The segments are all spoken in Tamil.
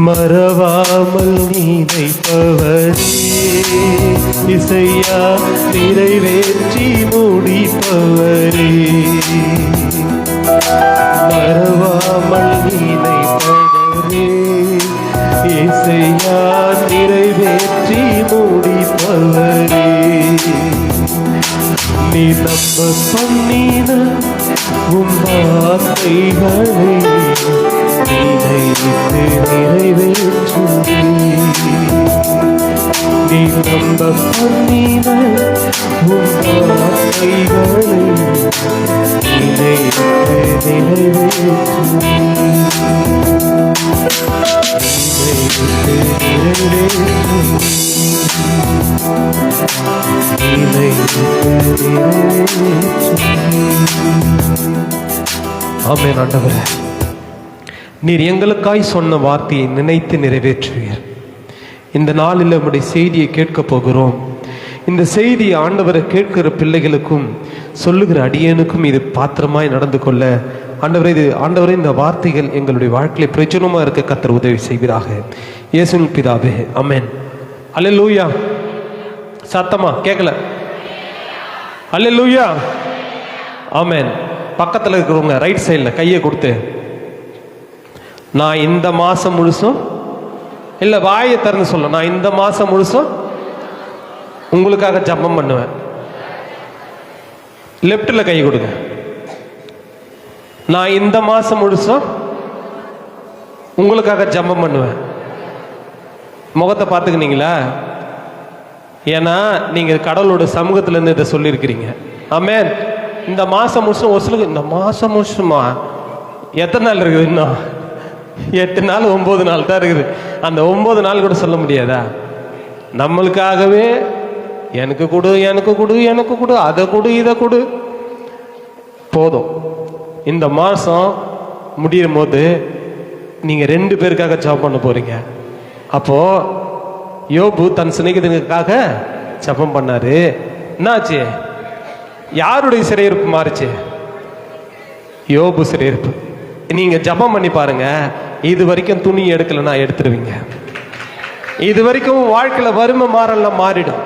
மறவாமல் நினைப்பவரே, இசையா நிறைவேற்றி முடிப்பவரே. மறவாமல் நினைப்பவரே, இசையா நிறைவேற்றி முடிப்பவரே. நீ நம்ப பண்ணின உம் வார்த்தைகளை நினைத்து நிறைவேற்றுவே. நீ நம்ப பண்ணின உம் வார்த்தைகளை நினைத்து நிறைவேற்றுவே. ஆமென். ஆண்டவரே, நீர் எங்களுக்காய் சொன்ன வார்த்தையை நினைத்து நிறைவேற்றுவீர். இந்த நாளில் உம்முடைய செய்தியை கேட்க போகிறோம். இந்த செய்தியை ஆண்டவரை கேட்கிற பிள்ளைகளுக்கும் சொல்லுகிற அடியேனுக்கும் இது பாத்திரமாய் நடந்து கொள்ள ஆண்டவரே இந்த வார்த்தைகள் எங்களுடைய வாழ்க்கையில் பிரயோஜனமா இருக்க கர்த்தர் உதவி செய்வீராக. இயேசுவின் பிதாவே, ஆமென். அல்லேலூயா. சத்தமா கேட்கல. அல்லேலூயா, ஆமென். பக்கத்தில் இருக்கிறவங்க ரைட் சைடில் கையை கொடுத்து, நான் இந்த மாசம் முழுசும், இல்லை வாயை திறந்து சொல்ல, நான் இந்த மாசம் முழுசும் உங்களுக்காக ஜெபம் பண்ணுவேன். லெப்டில் கை கொடுங்க. நான் இந்த மாசம் முழுசும் உங்களுக்காக ஜெபம் பண்ணுவேன். முகத்தை பார்த்துக்கினீங்களா? ஏன்னா நீங்க கடவுளோட சமூகத்துல இருந்து இதை சொல்லியிருக்கிறீங்க. ஆமென். இந்த மாசம் முழுசும் ஒரு சிலருக்கு, இந்த மாசம் முழுசுமா எத்தனை நாள் இருக்குது? இன்னும் 8 நாள் 9 நாள் தான் இருக்குது. அந்த 9 நாள் கூட சொல்ல முடியாதா? நம்மளுக்காகவே எனக்கு கொடு, எனக்கு கொடு, எனக்கு கொடு, அதை கொடு, இதை கொடு. போதும். இந்த மாசம் முடியும் போது நீங்க 2 பேருக்காக ஜெபம் பண்ண போறீங்க. அப்போ யோபு தன் சிநேகிதனுக்காக ஜெபம் பண்ணாரு. என்னாச்சு? யாருடைய சிறையிருப்பு மாறுச்சு? யோபு சிறையிருப்பு. நீங்க ஜெபம் பண்ணி பாருங்க. இது வரைக்கும் துணி எடுக்கலன்னா எடுத்துருவீங்க. இது வரைக்கும் வாழ்க்கையில வறுமை மாறலாம், மாறிடும்.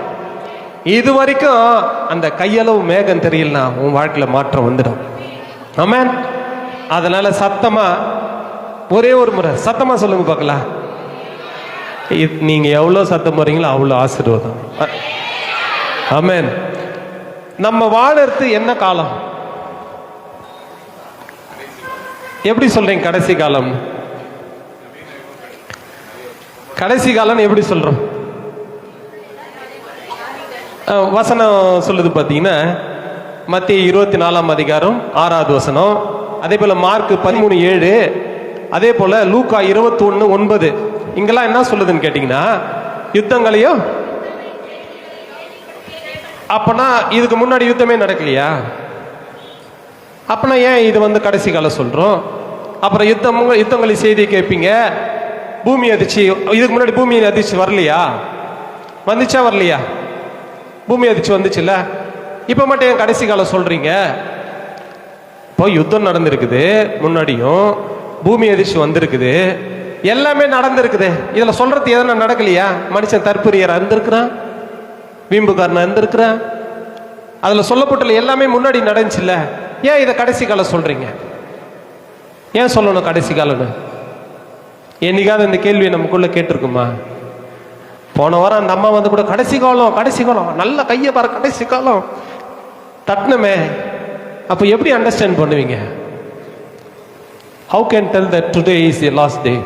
இது வரைக்கும் அந்த கையளவு மேகம் தெரியலனா உன் வாழ்க்கையில மாற்றம் வந்துடும். ஆமென். அதனால சத்தமா ஒரே ஒரு முறை சத்தமா சொல்லுங்க பார்க்கலாம். நீங்க எவ்வளவு சத்தம் போறீங்களோ அவ்வளவு ஆசீர்வாதம். ஆமென். நம்ம வாழறது என்ன காலம்? எப்படி சொல்றீங்க? கடைசி காலம். கடைசி காலம் எப்படி சொல்றோம்? வசனம் சொல்லுது பாத்தீங்கன்னா, மத்திய 24 அதிகாரம் 6வது வசனம், அதே போல மார்க் 13:7, அதே போல லூக்கா 21:9. இங்கெல்லாம் என்ன சொல்லுதுன்னு கேட்டீங்கன்னா, யுத்தங்களையும். அப்பனா இதுக்கு முன்னாடி யுத்தமே நடக்கலையா? அப்பனா ஏன் இது கடைசி காலம் சொல்றோம்? அப்புறம் யுத்தங்களை செய்தி கேட்பீங்க. பூமி அதிர்ச்சி, இதுக்கு முன்னாடி பூமி அதிர்ச்சி வரலையா? வந்துச்சா வரலையா? பூமி அதிர்ச்சி வந்துச்சுல்ல. இப்ப மட்டும் ஏன் கடைசி காலம் சொல்றீங்க? இப்போ யுத்தம் நடந்திருக்குது, முன்னாடியும் பூமி அதிர்ச்சி வந்திருக்குது, எல்லாமே நடந்திருக்குது. இதுல சொல்றது எதனா நடக்கலையா? மனுஷன் தற்புரியரா இருந்திருக்கிறான், வீம்புக்காரனா இருந்திருக்கிறான். அதுல சொல்லப்பட்டுள்ள எல்லாமே முன்னாடி நடந்துச்சுல்ல. ஏன் இதை கடைசி காலம் சொல்றீங்க? ஏன் சொல்லணும் கடைசி காலம்னு? என்னைக்காவது இந்த கேள்வியை நமக்குள்ள கேட்டிருக்குமா? போன வாரம் அந்த அம்மா கூட கடைசி காலம், கடைசி காலம், நல்ல கையை பாரு, கடைசி காலம் தட்டணுமே. அப்ப எப்படி அண்டர்ஸ்டாண்ட் பண்ணுவீங்க? How can tell that today is the last day?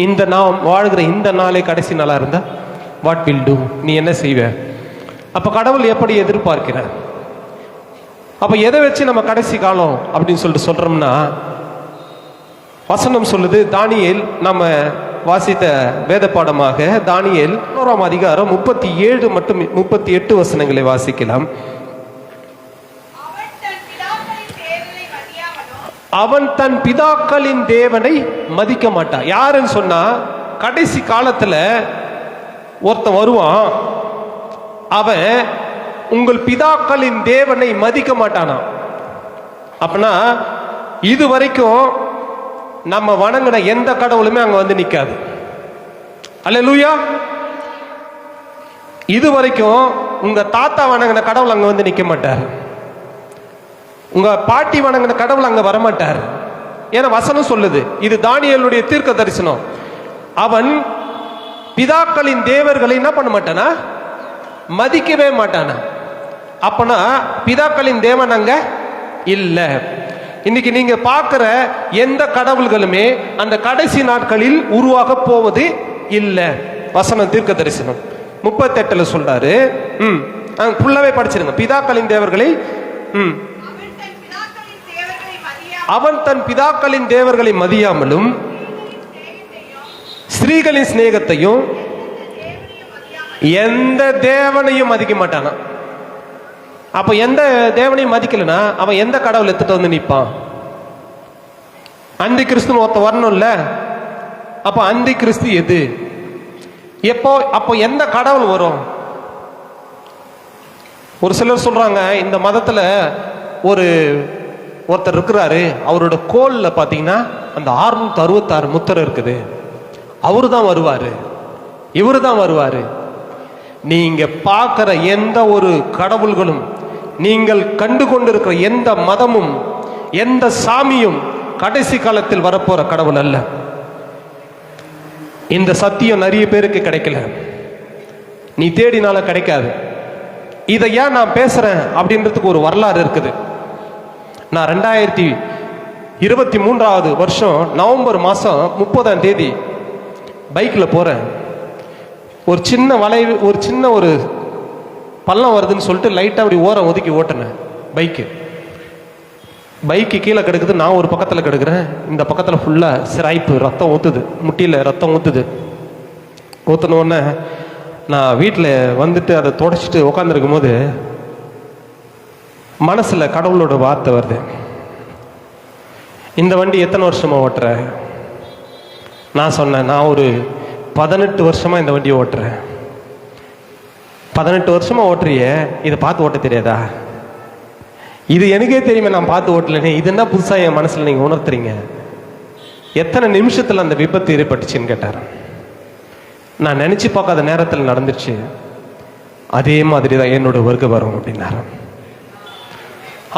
இந்த நாம் வாழ்கிற இந்த நாளே கடைசி நாளா இருந்தா what will do? நீ என்ன செய்வ? அப்ப கடவுள் எப்படி எதிர்பார்க்கிறார்? அப்ப எதை வச்சு நம்ம கடைசி காலம் அப்படின்னு சொல்லிட்டு சொல்றோம்னா, வசனம் சொல்லுது. தானியேல், நம்ம வாசித்த வேத பாடமாக தானியேல் 1ஆம் அதிகாரம் 37 மற்றும் 38 வசனங்களை வாசிக்கலாம். அவன் தன் பிதாக்களின் தேவனை மதிக்க மாட்டான். யாருன்னு சொன்னா, கடைசி காலத்துல ஒருத்தன் வருவான், அவன் உங்கள் பிதாக்களின் தேவனை மதிக்க மாட்டானா. அப்படின்னா இது வரைக்கும் நம்ம வணங்கின எந்த கடவுளுமே அங்க வந்து நிக்காது. அல்லேலூயா. இது வரைக்கும் உங்க தாத்தா வணங்கின கடவுள் அங்க வந்து நிக்க மாட்டார். உங்க பாட்டி வணங்கின கடவுள் அங்க வரமாட்டார். ஏன்னா வசனம் சொல்லுது, இது தானியேலுடைய தீர்க்க தரிசனம். அவன் பிதாக்களின் தேவர்களை என்ன பண்ண மாட்டானா, மதிக்கவே மாட்டானா. அப்பனா பிதாக்களின் தேவன் அங்க இல்ல. இன்னைக்கு நீங்க பார்க்கிற எந்த கடவுள்களுமே அந்த கடைசி நாட்களில் உருவாக போவது இல்லை. வசனம் தீர்க்க தரிசனம் 38 சொல்றாரு. ஃபுல்லாவே படிச்சிருங்க. பிதாக்களின் தேவர்களை அவன் தன் பிதாக்களின் தேவர்களை மதியாமலும் ஸ்திரீகளின் சிநேகத்தையும் எந்த தேவனையும் மதிக்க மாட்டானா. அப்ப எந்த தேவனையும் மதிக்கலனா அவன் எந்த கடவுள் எடுத்துட்டு வந்து நிற்பான்? அந்தி கிறிஸ்து ஒருத்த வரணும்ல. அப்ப அந்தி கிறிஸ்து எது, எப்போ, அப்போ எந்த கடவுள் வரும்? ஒரு சிலர் சொல்றாங்க, இந்த மதத்துல ஒருத்தர் இருக்கிறாரு, அவரோட கோல்ல பாத்தீங்கன்னா அந்த 666 முத்திரை இருக்குது, அவரு தான் வருவாரு, இவரு தான் வருவாரு. நீங்க பார்க்கிற எந்த ஒரு கடவுள்களும், நீங்கள் கண்டு கொண்டிருக்கிற எந்த மதமும் எந்த சாமியும் கடைசி காலத்தில் வரப்போற கடவுள் அல்ல. இந்த சத்தியம் நிறைய பேருக்கு கிடைக்கல, நீ தேடினால கிடைக்காது. இதை ஏன் நான் பேசுறேன் அப்படின்றதுக்கு ஒரு வரலாறு இருக்குது. நான் 2023 நவம்பர் மாதம் 30 பைக்கில் போகிறேன். ஒரு சின்ன வளைவு, ஒரு சின்ன பள்ளம் வருதுன்னு சொல்லிட்டு லைட்டாக அப்படி ஓரம் ஒதுக்கி ஓட்டினேன். பைக்கு கீழே கிடக்குது, நான் ஒரு பக்கத்தில் கிடக்குறேன். இந்த பக்கத்தில் ஃபுல்லாக சிராய்ப்பு, ரத்தம் ஊற்றுது, முட்டியில் ரத்தம் ஊற்றுது. ஊற்றினோடனே நான் வீட்டில் வந்துட்டு அதை தொடச்சிட்டு உட்காந்துருக்கும் போது மனசில் கடவுளோட வார்த்தை வருது, இந்த வண்டி எத்தனை வருஷமா ஓட்டுற? நான் சொன்னேன், நான் ஒரு 18 வருஷமா இந்த வண்டியை ஓட்டுறேன். 18 வருஷமா ஓட்டுறிய, இதை பார்த்து ஓட்ட தெரியாதா? இது எனக்கே தெரியுமே, நான் பார்த்து ஓட்டலனே, இது என்ன புதுசா என் மனசுல நீங்க உணர்த்துறீங்க? எத்தனை நிமிஷத்துல அந்த விபத்து ஏற்பட்டுச்சுன்னு கேட்டார். நான் நினைச்சு பார்க்காத நேரத்தில் நடந்துச்சு. அதே மாதிரி தான் என்னோட வருகை வரும் அப்படின்னாரு.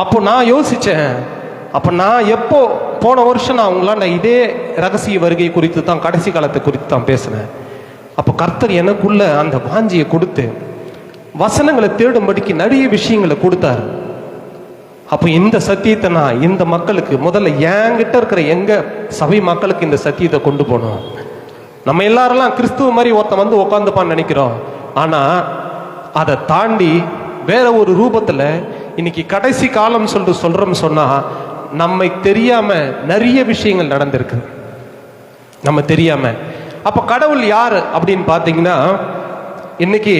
அப்போ நான் யோசிச்சேன், அப்போ நான் எப்போ போன வருஷம் நான் உங்களாண்ட இதே ரகசிய வருகை குறித்து தான், கடைசி காலத்தை குறித்து தான் பேசினேன். அப்போ கர்த்தர் எனக்குள்ள அந்த வாஞ்சியை கொடுத்து வசனங்களை தேடும்படிக்கு நிறைய விஷயங்களை கொடுத்தாரு. அப்போ இந்த சத்தியத்தை நான் இந்த மக்களுக்கு, முதல்ல என்கிட்ட இருக்கிற எங்க சபை மக்களுக்கு இந்த சத்தியத்தை கொண்டு போனோம். நம்ம எல்லாரெல்லாம் கிறிஸ்துவ மாதிரி ஒருத்தன் வந்து உட்காந்துப்பான்னு நினைக்கிறோம். ஆனா அதை தாண்டி வேற ஒரு ரூபத்துல இன்னைக்கு கடைசி காலம் சொல்றோம்னு சொன்னா, நம்மை தெரியாம நிறைய விஷயங்கள் நடந்திருக்கு, நம்ம தெரியாம. அப்ப கடவுள் யார் அப்படின்னு பாத்தீங்கன்னா, இன்னைக்கு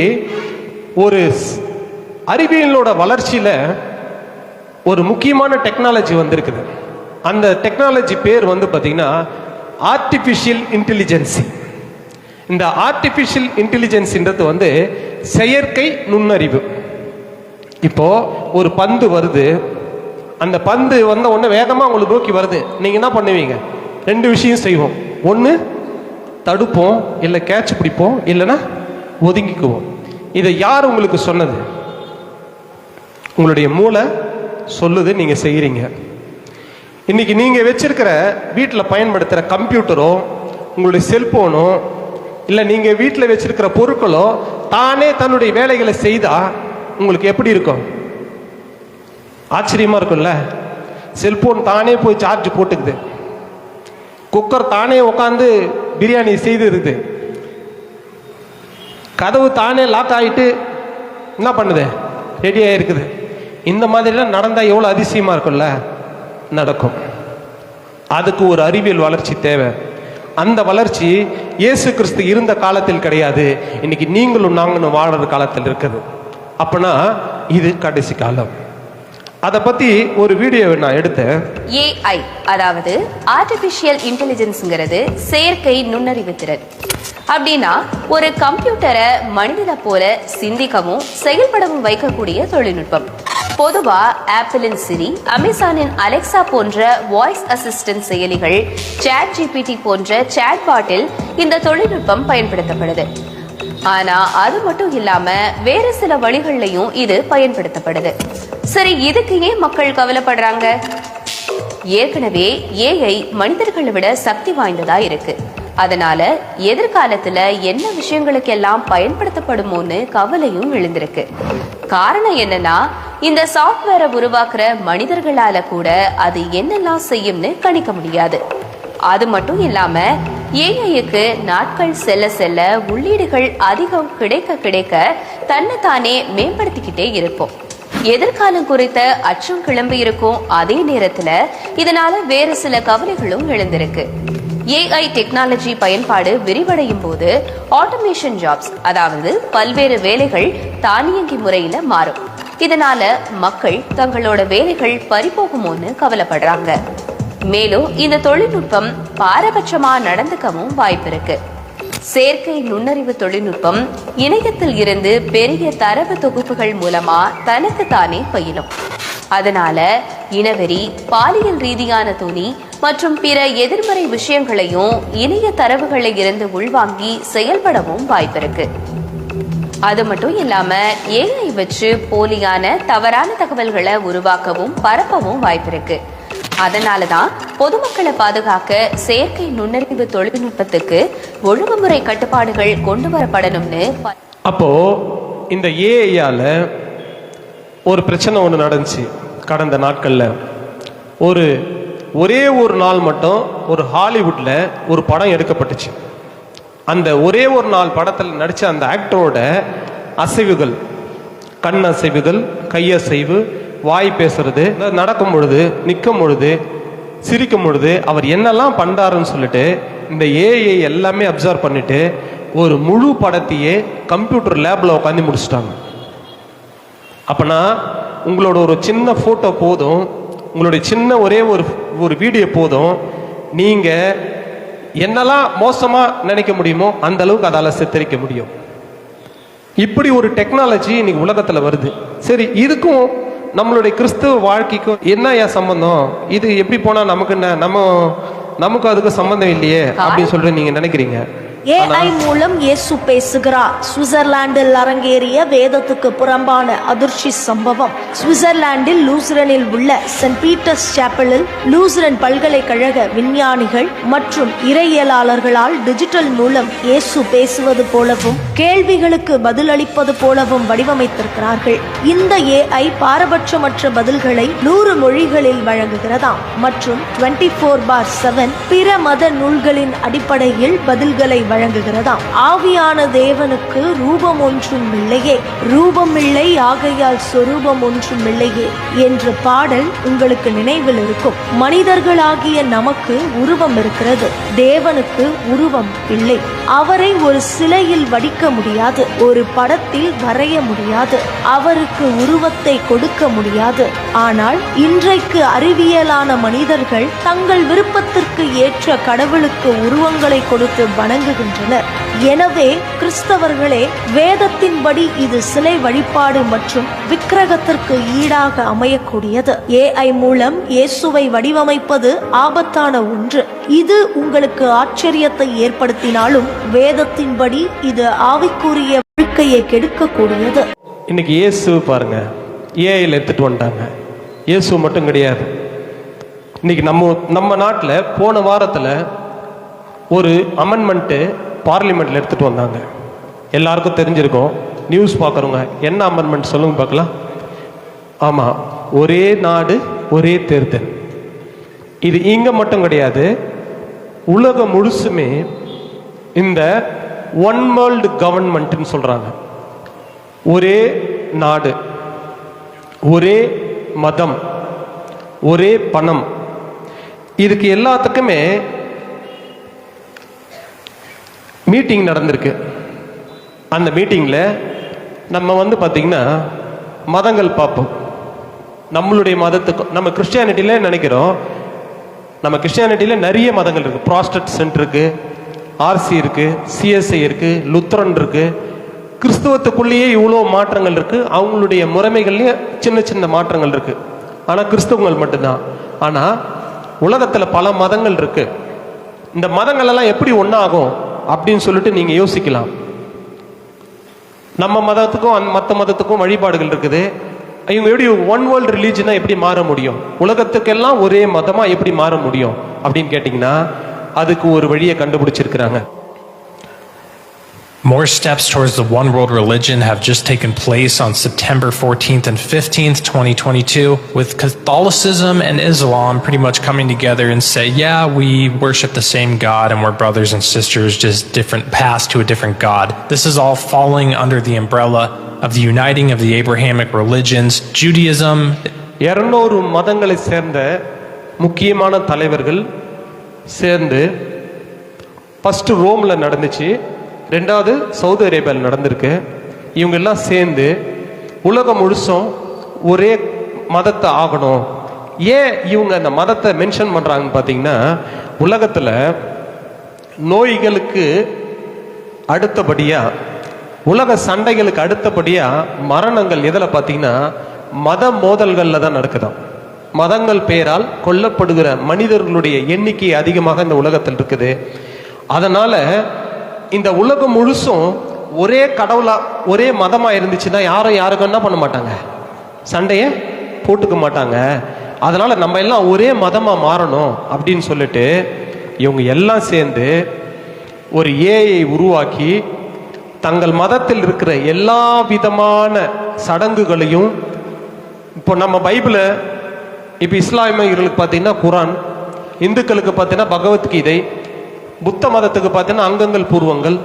ஒரு அறிவியலோட வளர்ச்சியில ஒரு முக்கியமான டெக்னாலஜி வந்திருக்குது. அந்த டெக்னாலஜி பேர் வந்து பாத்தீங்கன்னா ஆர்டிபிஷியல் இன்டெலிஜென்சி. இந்த ஆர்டிபிஷியல் இன்டெலிஜென்சின்றது வந்து செயற்கை நுண்ணறிவு. இப்போ ஒரு பந்து வருது, அந்த பந்து வந்த உடனே வேகமா உங்களுக்கு நோக்கி வருது. நீங்க என்ன பண்ணுவீங்க? 2 விஷயம் செய்வோம். ஒன்று தடுப்போம், இல்லை கேட்ச் பிடிப்போம், இல்லைன்னா ஒதுங்கிக்குவோம். இதை யார் உங்களுக்கு சொன்னது? உங்களுடைய மூளை சொல்லுது, நீங்க செய்யறீங்க. இன்னைக்கு நீங்க வச்சிருக்கிற வீட்டில் பயன்படுத்துகிற கம்ப்யூட்டரோ, உங்களுடைய செல்போனோ, இல்லை நீங்க வீட்டில் வச்சிருக்கிற பொருட்களோ தானே தன்னுடைய வேலைகளை செய்தா உங்களுக்கு எப்படி இருக்கும்? ஆச்சரியமா இருக்கும்ல. செல்போன் தானே போய் சார்ஜ் போட்டுக்குது, குக்கர் தானே உட்காந்து பிரியாணி செய்து, கதவு தானே லாக் ஆகிட்டு என்ன பண்ணுது, ரெடி ஆகிருக்குது. இந்த மாதிரிலாம் நடந்தால் எவ்வளோ அதிசயமா இருக்கும்ல. நடக்கும். அதுக்கு ஒரு அறிவியல் வளர்ச்சி தேவை. அந்த வளர்ச்சி இயேசு கிறிஸ்து இருந்த காலத்தில் கிடையாது, இன்னைக்கு நீங்களும் நாங்களும் வாழற காலத்தில் இருக்குது. அப்பனா இது கடைசி காலம். அதை பத்தி ஒரு வீடியோ நான் எடுத்தேன். ஏஐ அதாவது ஆர்டிபிஷியல் இன்டெலிஜென்ஸ்ங்கிறது செயற்கை நுண்ணறிவு திறன். அப்படின்னா ஒரு கம்ப்யூட்டரை மனிதனை போல சிந்திக்கவும் செயல்படவும் வைக்கக்கூடிய தொழில்நுட்பம். பொதுவா ஆப்பிளின் சிரி, அமேசானின் அலெக்சா போன்ற வாய்ஸ் அசிஸ்டன்ட் செயலிகள், ChatGPT போன்ற சாட்பாட்டில் இந்த தொழில்நுட்பம் பயன்படுத்தப்படுது. ஆனா அது மட்டும் இல்லாம வேறு சில வழிகள்லயும் இது பயன்படுத்தப்படுது. சரி, இதுக்கு ஏன் மக்கள் கவலைப்படுறாங்க? ஏற்கனவே ஏஐ மனிதர்களை விட சக்தி வாய்ந்ததா இருக்கு. அதனால எதிர்காலத்துல என்ன விஷயங்களுக்கெல்லாம் பயன்படுத்தப்படுமோன்னு கவலையும் எழுந்திருக்கு. காரணம் என்னன்னா, இந்த சாஃப்ட்வேரை உருவாக்குற மனிதர்களால கூட அது என்னெல்லாம் செய்யும்னு கணிக்க முடியாது. அது மட்டும் இல்லாம ஏஐக்கு நாட்கள் செல்ல செல்ல உள்ளீடுகள் அதிகம் கிடைக்க கிடைக்க தன்னைத்தானே மேம்படுத்திக்கிட்டே இருக்கும். எதிர்காலம் குறித்த அச்சம் கிளம்பி இருக்கும். அதே நேரத்துல இதனால வேறு சில கவலைகளும் எழுந்திருக்கு. ஏஐ டெக்னாலஜி பயன்பாடு விரிவடையும் போது ஆட்டோமேஷன் ஜாப்ஸ், அதாவது பல்வேறு வேலைகள் தானியங்கி முறையில மாறும். இதனால மக்கள் தங்களோட வேலைகள் பறிபோகுமோன்னு கவலைப்படுறாங்க. மேலும் இந்த தொழில்நுட்பம் பாரபட்சமா நடந்துக்கவும் வாய்ப்பு இருக்கு. செயற்கை நுண்ணறிவு தொழில்நுட்பம் இணையத்தில் இருந்து பெரிய தரவு தொகுப்புகள் மூலமா தனக்கு தானே பயிலும். அதனால இனவெறி, பாலியல் ரீதியான துணி மற்றும் பிற எதிர்மறை விஷயங்களையும் இணைய தரவுகளை இருந்து உள்வாங்கி செயல்படவும் வாய்ப்பு இருக்கு. அது மட்டும் இல்லாம ஏஐ வச்சு போலியான தவறான தகவல்களை உருவாக்கவும் பரப்பவும் வாய்ப்பு இருக்கு. அதனாலதான் பொதுமக்களை பாதுகாக்க செயற்கை நுண்ணறிவு தொழில்நுட்பத்துக்கு ஒழுங்குமுறை கட்டுப்பாடுகள் கொண்டு வரப்படணும்னு. அப்போ இந்த ஏஐயால ஒரு பிரச்சனை ஒன்று நடந்துச்சு கடந்த நாட்கள்ல. ஒரே ஒரு நாள் மட்டும் ஒரு ஹாலிவுட்ல ஒரு படம் எடுக்கப்பட்டுச்சு. அந்த ஒரே ஒரு நாள் படத்தில் நடிச்ச அந்த ஆக்டரோட அசைவுகள், கண் அசைவுகள், கையசைவு, வாய் பேசுறது, நடக்கும் பொழுது, நிற்கும் பொழுது, சிரிக்கும் பொழுது அவர் என்னெல்லாம் பண்றாருன்னு சொல்லிட்டு இந்த ஏஐ எல்லாமே அப்சர்வ் பண்ணிட்டு ஒரு முழு படத்தையே கம்ப்யூட்டர் லேப்ல உட்காந்து முடிச்சிட்டாங்க. அப்பனா உங்களோட ஒரு சின்ன போட்டோ போதும், உங்களுடைய சின்ன ஒரே ஒரு வீடியோ போதும், நீங்க என்னெல்லாம் மோசமா நினைக்க முடியுமோ அந்த அளவுக்கு அதால சித்தரிக்க முடியும். இப்படி ஒரு டெக்னாலஜி இன்னைக்கு உலகத்துல வருது. சரி, இதுக்கும் நம்மளுடைய கிறிஸ்துவ வாழ்க்கைக்கும் என்ன ஏன் சம்பந்தம்? இது எப்படி போனா நமக்கு என்ன, நமக்கு அதுக்கு சம்பந்தம் இல்லையே அப்படின்னு சொல்லிட்டு நீங்க நினைக்கிறீங்க. ஏஐ மூலம் இயேசு பேசுகிறார். சுவிட்சர்லாந்தில் அரங்கேறிய வேதத்துக்கு புறம்பான அதிர்ச்சி சம்பவம். சுவிட்சர்லாந்தில் லூசரனில் உள்ள சென்ட் பீட்டர்ஸ் சாப்பலில் லூசரன் பல்கலைக்கழக விஞ்ஞானிகள் மற்றும் இறையியலாளர்களால் டிஜிட்டல் மூலம் இயேசு பேசுவது போலவும் கேள்விகளுக்கு பதிலளிப்பது போலவும் வடிவமைத்திருக்கிறார்கள். இந்த ஏஐ பாரபட்சமற்ற பதில்களை 100 மொழிகளில் வழங்குகிறதாம் மற்றும் 24/7 பிற மத நூல்களின் அடிப்படையில் பதில்களை வழங்குகிறதாம். ஆவியான தேவனுக்கு ரூபம் ஒன்றும் இல்லையே, ரூபம் இல்லை ஆகையால் சொரூபம் ஒன்றும் இல்லையே என்ற பாடல் உங்களுக்கு நினைவில் இருக்கும். மனிதர்களாகிய நமக்கு உருவம் இருக்கிறது, தேவனுக்கு உருவம் இல்லை. அவரை ஒரு சிலையில் வடிக்க முடியாது, ஒரு படத்தில் வரைய முடியாது, அவருக்கு உருவத்தை கொடுக்க முடியாது. ஆனால் இன்றைக்கு அறிவியலான மனிதர்கள் தங்கள் விருப்பத்திற்கு ஏற்ற கடவுளுக்கு உருவங்களை கொடுத்து வணங்குகின்றனர். எனவே கிறிஸ்தவர்களே, வேதத்தின்படி இது சிலை வழிபாடு மற்றும் விக்கிரகத்திற்கு ஈடாக அமையக்கூடியது. ஏஐ மூலம் இயேசுவை வடிவமைப்பது ஆபத்தான ஒன்று. இது உங்களுக்கு ஆச்சரியத்தை ஏற்படுத்தினாலும் வேதத்தின்படி இது ஆவிக்குரிய வாழ்க்கையை கெடுக்கக்கூடியது. இன்னைக்கு இயேசு பாருங்க, ஏஐல எடுத்துட்டு வந்துட்டாங்க. இயேசு மட்டும் கிடையாது. இன்னைக்கு நம்ம நாட்டில் போன வாரத்தில் ஒரு அமெண்ட்மெண்ட்டு பார்லிமெண்ட்ல எடுத்துட்டு வந்தாங்க. எல்லாருக்கும் தெரிஞ்சிருக்கும். நியூஸ் பார்க்குறவங்க என்ன அமெண்ட்மெண்ட் சொல்லுங்க பார்க்கலாம். ஆமாம், ஒரே நாடு ஒரே தேர்தல். இது இங்கே மட்டும் கிடையாது, உலகம் முழுசுமே இந்த ஒன் வேர்ல்டு கவர்மெண்ட்னு சொல்கிறாங்க. ஒரே நாடு, ஒரே மதம், ஒரே பணம். இதுக்கு எல்லாத்துக்குமே மீட்டிங் நடந்திருக்கு. அந்த மீட்டிங்கில் நம்ம பார்த்தீங்கன்னா மதங்கள் பார்ப்போம். நம்மளுடைய மதத்துக்கும், நம்ம கிறிஸ்டியானிட்டியில் நினைக்கிறோம், நம்ம கிறிஸ்டியானிட்டியில் நிறைய மதங்கள் இருக்குது. ப்ராஸ்டன்ட் இருக்குது, ஆர்சி இருக்குது, சிஎஸ்ஐ இருக்குது, லுத்ரன் இருக்குது, கிறிஸ்துவத்துக்குள்ளேயே இவ்வளோ மாற்றங்கள் இருக்கு, அவங்களுடைய முறைமைகள்லயே சின்ன சின்ன மாற்றங்கள் இருக்கு. ஆனால் கிறிஸ்துவங்கள் மட்டும்தான். ஆனால் உலகத்தில் பல மதங்கள் இருக்கு. இந்த மதங்கள் எல்லாம் எப்படி ஒன்றாகும் அப்படின்னு சொல்லிட்டு நீங்க யோசிக்கலாம். நம்ம மதத்துக்கும் மற்ற மதத்துக்கும் வழிபாடுகள் இருக்குது. இவங்க எப்படி ஒன் வேர்ல்டு ரிலீஜனா எப்படி மாற முடியும், உலகத்துக்கெல்லாம் ஒரே மதமா எப்படி மாற முடியும் அப்படின்னு கேட்டிங்கன்னா அதுக்கு ஒரு வழியை கண்டுபிடிச்சிருக்கிறாங்க. More steps towards the one world religion have just taken place on September 14th and 15th, 2022, with Catholicism and Islam pretty much coming together and say, yeah, we worship the same God and we're brothers and sisters, just different paths to a different God. This is all falling under the umbrella of the uniting of the Abrahamic religions, Judaism. 200 மதங்களை சேர்ந்த முக்கியமான தலைவர்கள் சேர்ந்து ஃபர்ஸ்ட் ரோம்ல நடந்துச்சு, ரெண்டாவது சவுதி அரேபியாவில் நடந்திருக்கு. இவங்க எல்லாம் சேர்ந்து உலகம் முழுசும் ஒரே மதத்தை ஆகணும். ஏன் இவங்க அந்த மதத்தை மென்ஷன் பண்றாங்கன்னு பார்த்தீங்கன்னா, உலகத்தில் நோய்களுக்கு அடுத்தபடியா, உலக சண்டைகளுக்கு அடுத்தபடியா மரணங்கள் எதில் பார்த்தீங்கன்னா மத மோதல்களில் தான் நடக்குதாம். மதங்கள் பெயரால் கொல்லப்படுகிற மனிதர்களுடைய எண்ணிக்கை அதிகமாக இந்த உலகத்தில் இருக்குது. அதனால இந்த உலகம் முழுசும் ஒரே கடவுளா ஒரே மதமா இருந்துச்சுன்னா யாருக்கும் என்ன பண்ண மாட்டாங்க, சண்டையை போட்டுக்க மாட்டாங்க. அதனால நம்ம எல்லாம் ஒரே மதமா மாறணும் அப்படின்னு சொல்லிட்டு இவங்க எல்லாம் சேர்ந்து ஒரு ஏஐ உருவாக்கி தங்கள் மதத்தில் இருக்கிற எல்லா விதமான சடங்குகளையும், இப்போ நம்ம பைபிள, இப்போ இஸ்லாமியர்களுக்கு பார்த்தீங்கன்னா குரான், இந்துக்களுக்கு பார்த்தீங்கன்னா பகவத்கீதை, புத்த மதத்துக்கு பார்த்தீங்கன்னா அங்கங்கள் பூர்வங்கள்,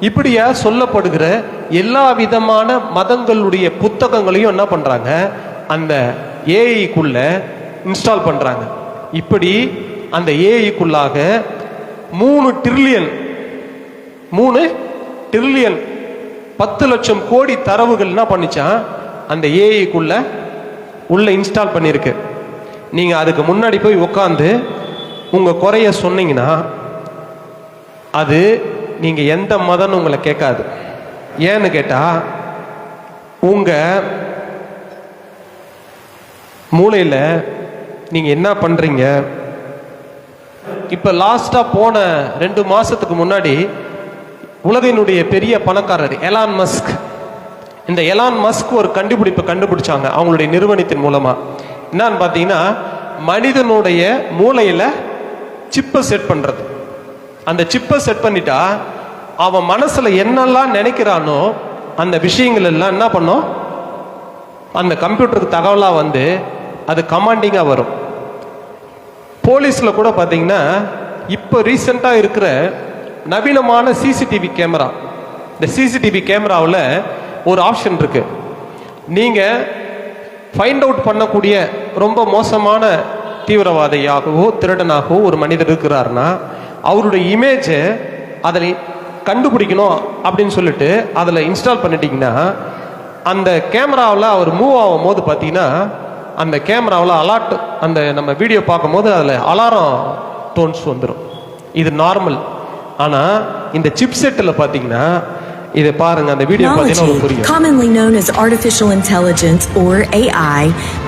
இப்படியா சொல்லப்படுகிற எல்லா விதமான மதங்களுடைய புத்தகங்களையும் என்ன பண்றாங்க, அந்த ஏஐக்குள்ள இன்ஸ்டால் பண்றாங்க. இப்படி அந்த ஏஐக்குள்ளாக 3 ட்ரில்லியன் 10 லட்சம் கோடி தரவுகள் என்ன பண்ணிச்சான் அந்த ஏஐக்குள்ள உள்ள இன்ஸ்டால் பண்ணியிருக்கு. நீங்க அதுக்கு முன்னாடி போய் உட்காந்து உங்க குறைய சொன்னீங்கன்னா அது நீங்க எந்த மதம்னு உங்களை கேட்காது. ஏன்னு கேட்டா உங்க மூளையில நீங்க என்ன பண்றீங்க. இப்ப லாஸ்டா போன 2 மாசத்துக்கு முன்னாடி உலகினுடைய பெரிய பணக்காரர் எலான் மஸ்க், இந்த எலான் மஸ்க் ஒரு கண்டுபிடிப்பை கண்டுபிடிச்சாங்க அவங்களுடைய நிறுவனத்தின் மூலமா. என்னன்னு பார்த்தீங்கன்னா மனிதனுடைய மூளையில சிப்பை செட் பண்றது. அந்த சிப்பை செட் பண்ணிட்டா அவன் மனசுல என்னெல்லாம் நினைக்கிறானோ அந்த விஷயங்கள் எல்லாம் என்ன பண்ணும், அந்த கம்ப்யூட்டருக்கு தகவலா வந்து அது கமாண்டிங்கா வரும். போலீஸ்ல கூட பார்த்தீங்கன்னா இப்போ ரீசெண்டா இருக்கிற நவீனமான சிசிடிவி கேமரா, இந்த சிசிடிவி கேமராவில் ஒரு ஆப்ஷன் இருக்கு. நீங்க ஃபைண்ட் அவுட் பண்ணக்கூடிய ரொம்ப மோசமான தீவிரவாதியாகவோ திருடனாகவோ ஒரு மனிதர் இருக்கிறாருன்னா அவருடைய இமேஜை அதில் கண்டுபிடிக்கணும் அப்படின்னு சொல்லிட்டு அதில் இன்ஸ்டால் பண்ணிட்டீங்கன்னா அந்த கேமராவில் அவர் மூவ் ஆகும் போது பார்த்தீங்கன்னா அந்த கேமராவில் அலர்ட், அந்த நம்ம வீடியோ பார்க்கும் போது அதில் அலாரம் டோன்ஸ் வந்துடும். இது நார்மல். ஆனால் இந்த சிப் செட்டில் பார்த்தீங்கன்னா இதை பாருங்க, அந்த வீடியோ பார்த்தீங்கன்னா புரியும். Commonly known as artificial intelligence or AI,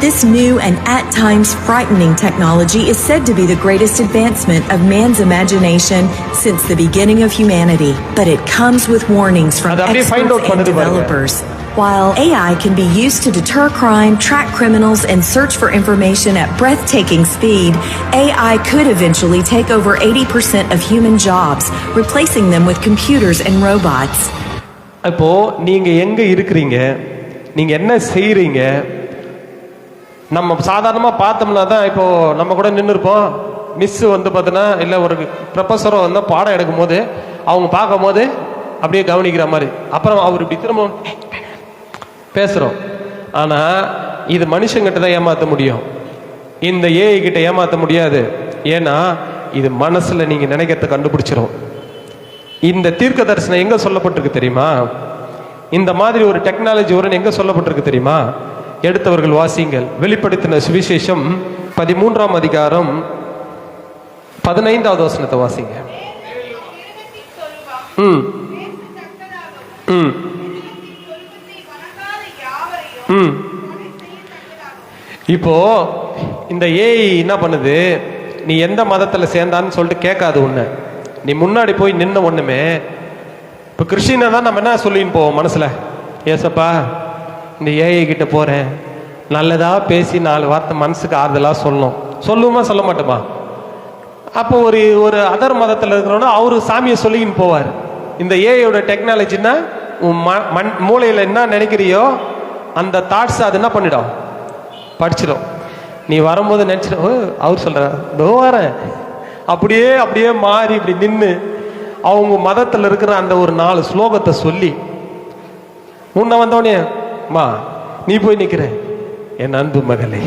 this new and at times frightening technology is said to be the greatest advancement of man's imagination since the beginning of humanity. But it comes with warnings from experts and developers. While AI can be used to deter crime, track criminals, and search for information at breathtaking speed, AI could eventually take over 80% of human jobs, replacing them with computers and robots. இப்போ நீங்க எங்க இருக்கிறீங்க, நீங்க என்ன செய்யறீங்க, நம்ம சாதாரணமா பார்த்தோம்னா தான் இப்போ நம்ம கூட நின்று இருப்போம். மிஸ் வந்து பார்த்தோன்னா இல்லை ஒரு ப்ரொஃபஸரோ வந்து பாடம் எடுக்கும் போது அவங்க பார்க்கும் போது அப்படியே கவனிக்கிற மாதிரி, அப்புறம் அவர் இப்படி திரும்ப பேசுறோம். ஆனா இது மனுஷங்கிட்ட தான் ஏமாற்ற முடியும், இந்த ஏஐ கிட்ட ஏமாற்ற முடியாது. ஏன்னா இது மனசுல நீங்க நினைக்கிறத கண்டுபிடிச்சிரும். இந்த தீர்க்க தரிசனம் எங்க சொல்லப்பட்டிருக்கு தெரியுமா? இந்த மாதிரி ஒரு டெக்னாலஜி வரும்னு எங்க சொல்லப்பட்டிருக்கு தெரியுமா? எடுத்தவர்கள் வாசிங்கள். வெளிப்படுத்தின சுவிசேஷம் 13ஆம் அதிகாரம் 15வது வசனத்தை வாசிங்க. இப்போ இந்த ஏஐ என்ன பண்ணுது, நீ எந்த மதத்துல சேர்ந்தான்னு சொல்லிட்டு கேட்காது உன்னை. நீ முன்னாடி போய் நின்ன ஒண்ணுமே, இப்போ கிறிஸ்டினை தான் நம்ம என்ன சொல்லின்னு போவோம் மனசுல, ஏசப்பா இந்த ஏஐ கிட்ட போறேன், நல்லதா பேசி 4 வார்த்தை மனசுக்கு ஆறுதலா சொல்லுவோமா சொல்ல மாட்டோமா? அப்போ ஒரு அதர் மதத்தில் இருக்கிறோன்னா அவரு சாமியை சொல்லிக்கின்னு போவார். இந்த ஏஐயோட டெக்னாலஜின்னா உன் மூளையில் என்ன நினைக்கிறியோ அந்த தாட்ஸ் அது என்ன பண்ணிடும், படிச்சிடும். நீ வரும்போது நினச்சிடும், அவர் சொல்கிறார் தோ வரேன், அப்படியே மாறி இப்படி நின்று அவங்க மதத்தில் இருக்கிற அந்த ஒரு 4 ஸ்லோகத்தை சொல்லி முன்ன வந்தோடனே, மா நீ போய் நிற்கிற, என் அன்பு மகளே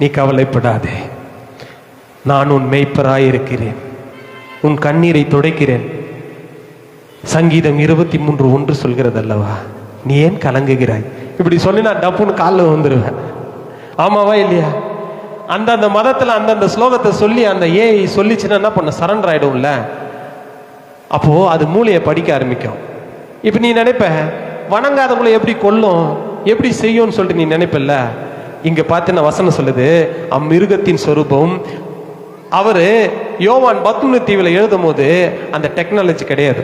நீ கவலைப்படாதே, நான் உன் மேய்ப்பராய் இருக்கிறேன், உன் கண்ணீரை துடைக்கிறேன். சங்கீதம் 23:1 சொல்கிறது அல்லவா, நீ ஏன் கலங்குகிறாய்? இப்படி சொல்லி நான் டப்புன்னு காலில் வந்துடுவேன். ஆமாவா இல்லையா? அந்தந்த மதத்தில் அந்தந்த ஸ்லோகத்தை சொல்லி அந்த ஏஐ சொல்லிச்சுன்னா என்ன பண்ண, சரண்டர் ஆயிடும்ல. அப்போ அது மூளையை படிக்க ஆரம்பிக்கும். இப்போ நீ நினைப்ப வணங்காதவங்களை எப்படி கொல்லும், எப்படி செய்யும்னு சொல்லிட்டு நீ நினைப்பல்ல. இங்க பார்த்து வசனம் சொல்லுது, அம்மிருகத்தின் சொரூபம். அவரு யோவான் பத்மனு தீவில் எழுதும் போது அந்த டெக்னாலஜி கிடையாது.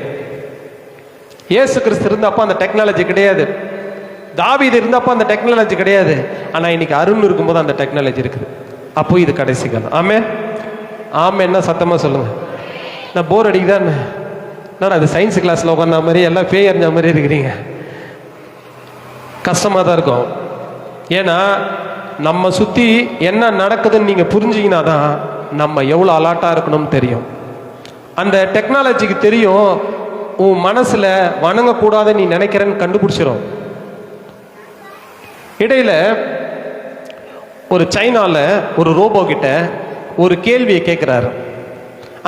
இயேசு கிறிஸ்து இருந்தப்ப அந்த டெக்னாலஜி கிடையாது. தாவீது இருந்தப்ப அந்த டெக்னாலஜி கிடையாது. ஆனா இன்னைக்கு அருண் இருக்கும்போது அந்த டெக்னாலஜி இருக்குது. அப்போ இது கடைசி காலம். ஆமே என்ன சத்தமா சொல்லுங்க. நான் போர் அடிக்குதான், நான் அது சயின்ஸ் கிளாஸ்ல உட்காந்த மாதிரி எல்லாம் பேய் அறிஞ்ச மாதிரி இருக்கிறீங்க. கஷ்டமா தான் இருக்கும். ஏன்னா நம்ம சுத்தி என்ன நடக்குதுன்னு நீங்க புரிஞ்சீங்கன்னா தான் நம்ம எவ்வளோ அலர்ட்டா இருக்கணும்னு தெரியும். அந்த டெக்னாலஜிக்கு தெரியும் உன் மனசுல வணங்கக்கூடாதுன்னு நீ நினைக்கிறேன்னு கண்டுபிடிச்சிடும். இடையில ஒரு சைனால ஒரு ரோபோ கிட்ட ஒரு கேள்வியை கேட்கிறாரு.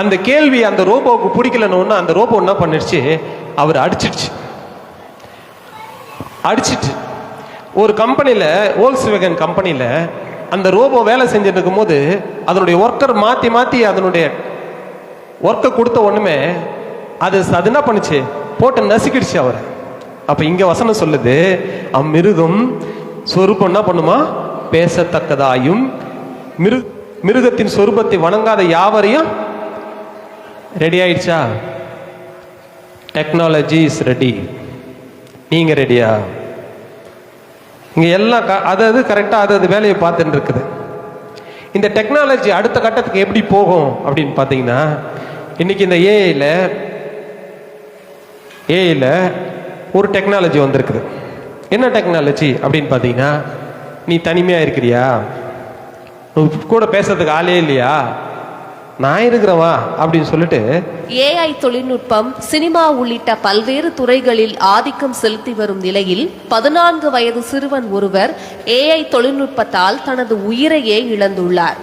அந்த கேள்வி அந்த ரோபோவுக்கு பிடிக்கலன்னு அந்த ரோபோ என்ன பண்ணிடுச்சு, அவர் அடிச்சிடுச்சு. ஒரு கம்பெனியில, வோல்க்ஸ்வேகன் கம்பெனியில அந்த ரோபோ வேலை செஞ்சுட்டு இருக்கும் போது அதனுடைய ஒர்க்கர் மாத்தி அதனுடைய ஒர்க்கை கொடுத்த ஒண்ணுமே அது என்ன பண்ணுச்சு, போட்டு நசுக்கிடுச்சு அவர். அப்ப இங்க வசனம் சொல்லுது, அம்மிருகம் சொரூபம் என்ன பண்ணுமா, பேசத்தக்கதாயும் மிருகத்தின் சொரூபத்தை வணங்காத யாவரையும். ரெடி ஆயிடுச்சா? Technology is ready. நீங்க ரெடியா? இங்க எல்லாம் அது கரெக்டா அது வேலையை பார்த்துட்டு இருக்குது. இந்த டெக்னாலஜி அடுத்த கட்டத்துக்கு எப்படி போகும் அப்படின்னு பார்த்தீங்கன்னா, இன்னைக்கு இந்த ஏஐல ஒரு டெக்னாலஜி வந்திருக்குது. என்ன டெக்னாலஜி அப்படின்னு பார்த்தீங்கன்னா, நீ தனிமையா இருக்கிறியா, கூட பேசுறதுக்கு ஆளே இல்லையா, நான் இருக்கிறவா அப்படின்னு சொல்லிட்டு ஏஐ தொழில்நுட்பம் சினிமா உள்ளிட்ட பல்வேறு துறைகளில் ஆதிக்கம் செலுத்தி வரும் நிலையில் 14 வயது சிறுவன் ஒருவர் ஏஐ தொழில்நுட்பத்தால் தனது உயிரையே இழந்துள்ளார்.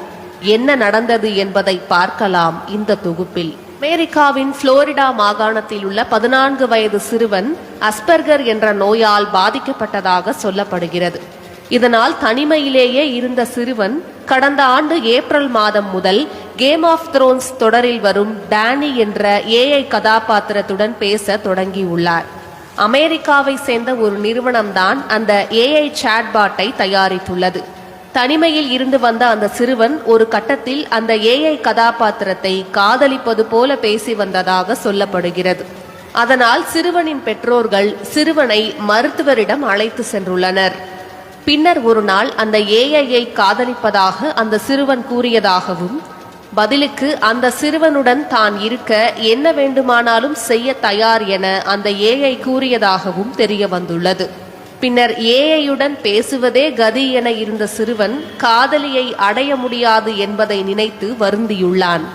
என்ன நடந்தது என்பதை பார்க்கலாம் இந்த தொகுப்பில். அமெரிக்காவின் புளோரிடா மாகாணத்தில் உள்ள 14 வயது சிறுவன் அஸ்பர்கர் என்ற நோயால் பாதிக்கப்பட்டதாக சொல்லப்படுகிறது. இதனால் தனிமையிலேயே இருந்த சிறுவன் கடந்த ஆண்டு ஏப்ரல் மாதம் முதல் கேம் ஆஃப் த்ரோன்ஸ் தொடரில் வரும் டேனி என்ற ஏஐ கதாபாத்திரத்துடன் பேச தொடங்கியுள்ளார். அமெரிக்காவை சேர்ந்த ஒரு நிறுவனம்தான் அந்த ஏஐ சாட்பாட்டை தயாரித்துள்ளது. தனிமையில் இருந்து வந்த அந்த சிறுவன் ஒரு கட்டத்தில் அந்த ஏஐ கதாபாத்திரத்தை காதலிப்பது போல பேசி வந்ததாக சொல்லப்படுகிறது. அதனால் சிறுவனின் பெற்றோர்கள் சிறுவனை மருத்துவரிடம் அழைத்து சென்றுள்ளனர். பின்னர் ஒரு நாள் அந்த ஏஐயை காதலிப்பதாக அந்த சிறுவன் கூறியதாகவும், பதிலுக்கு அந்த சிறுவனுடன் தான் இருக்க என்ன வேண்டுமானாலும் செய்ய தயார் என அந்த ஏஐ கூறியதாகவும் தெரிய வந்துள்ளது. பின்னர் ஏஐயுடன் பேசுவதே கதி என இருந்த சிறுவன் காதலியை அடைய முடியாது என்பதை நினைத்து வருந்தியுள்ளான்.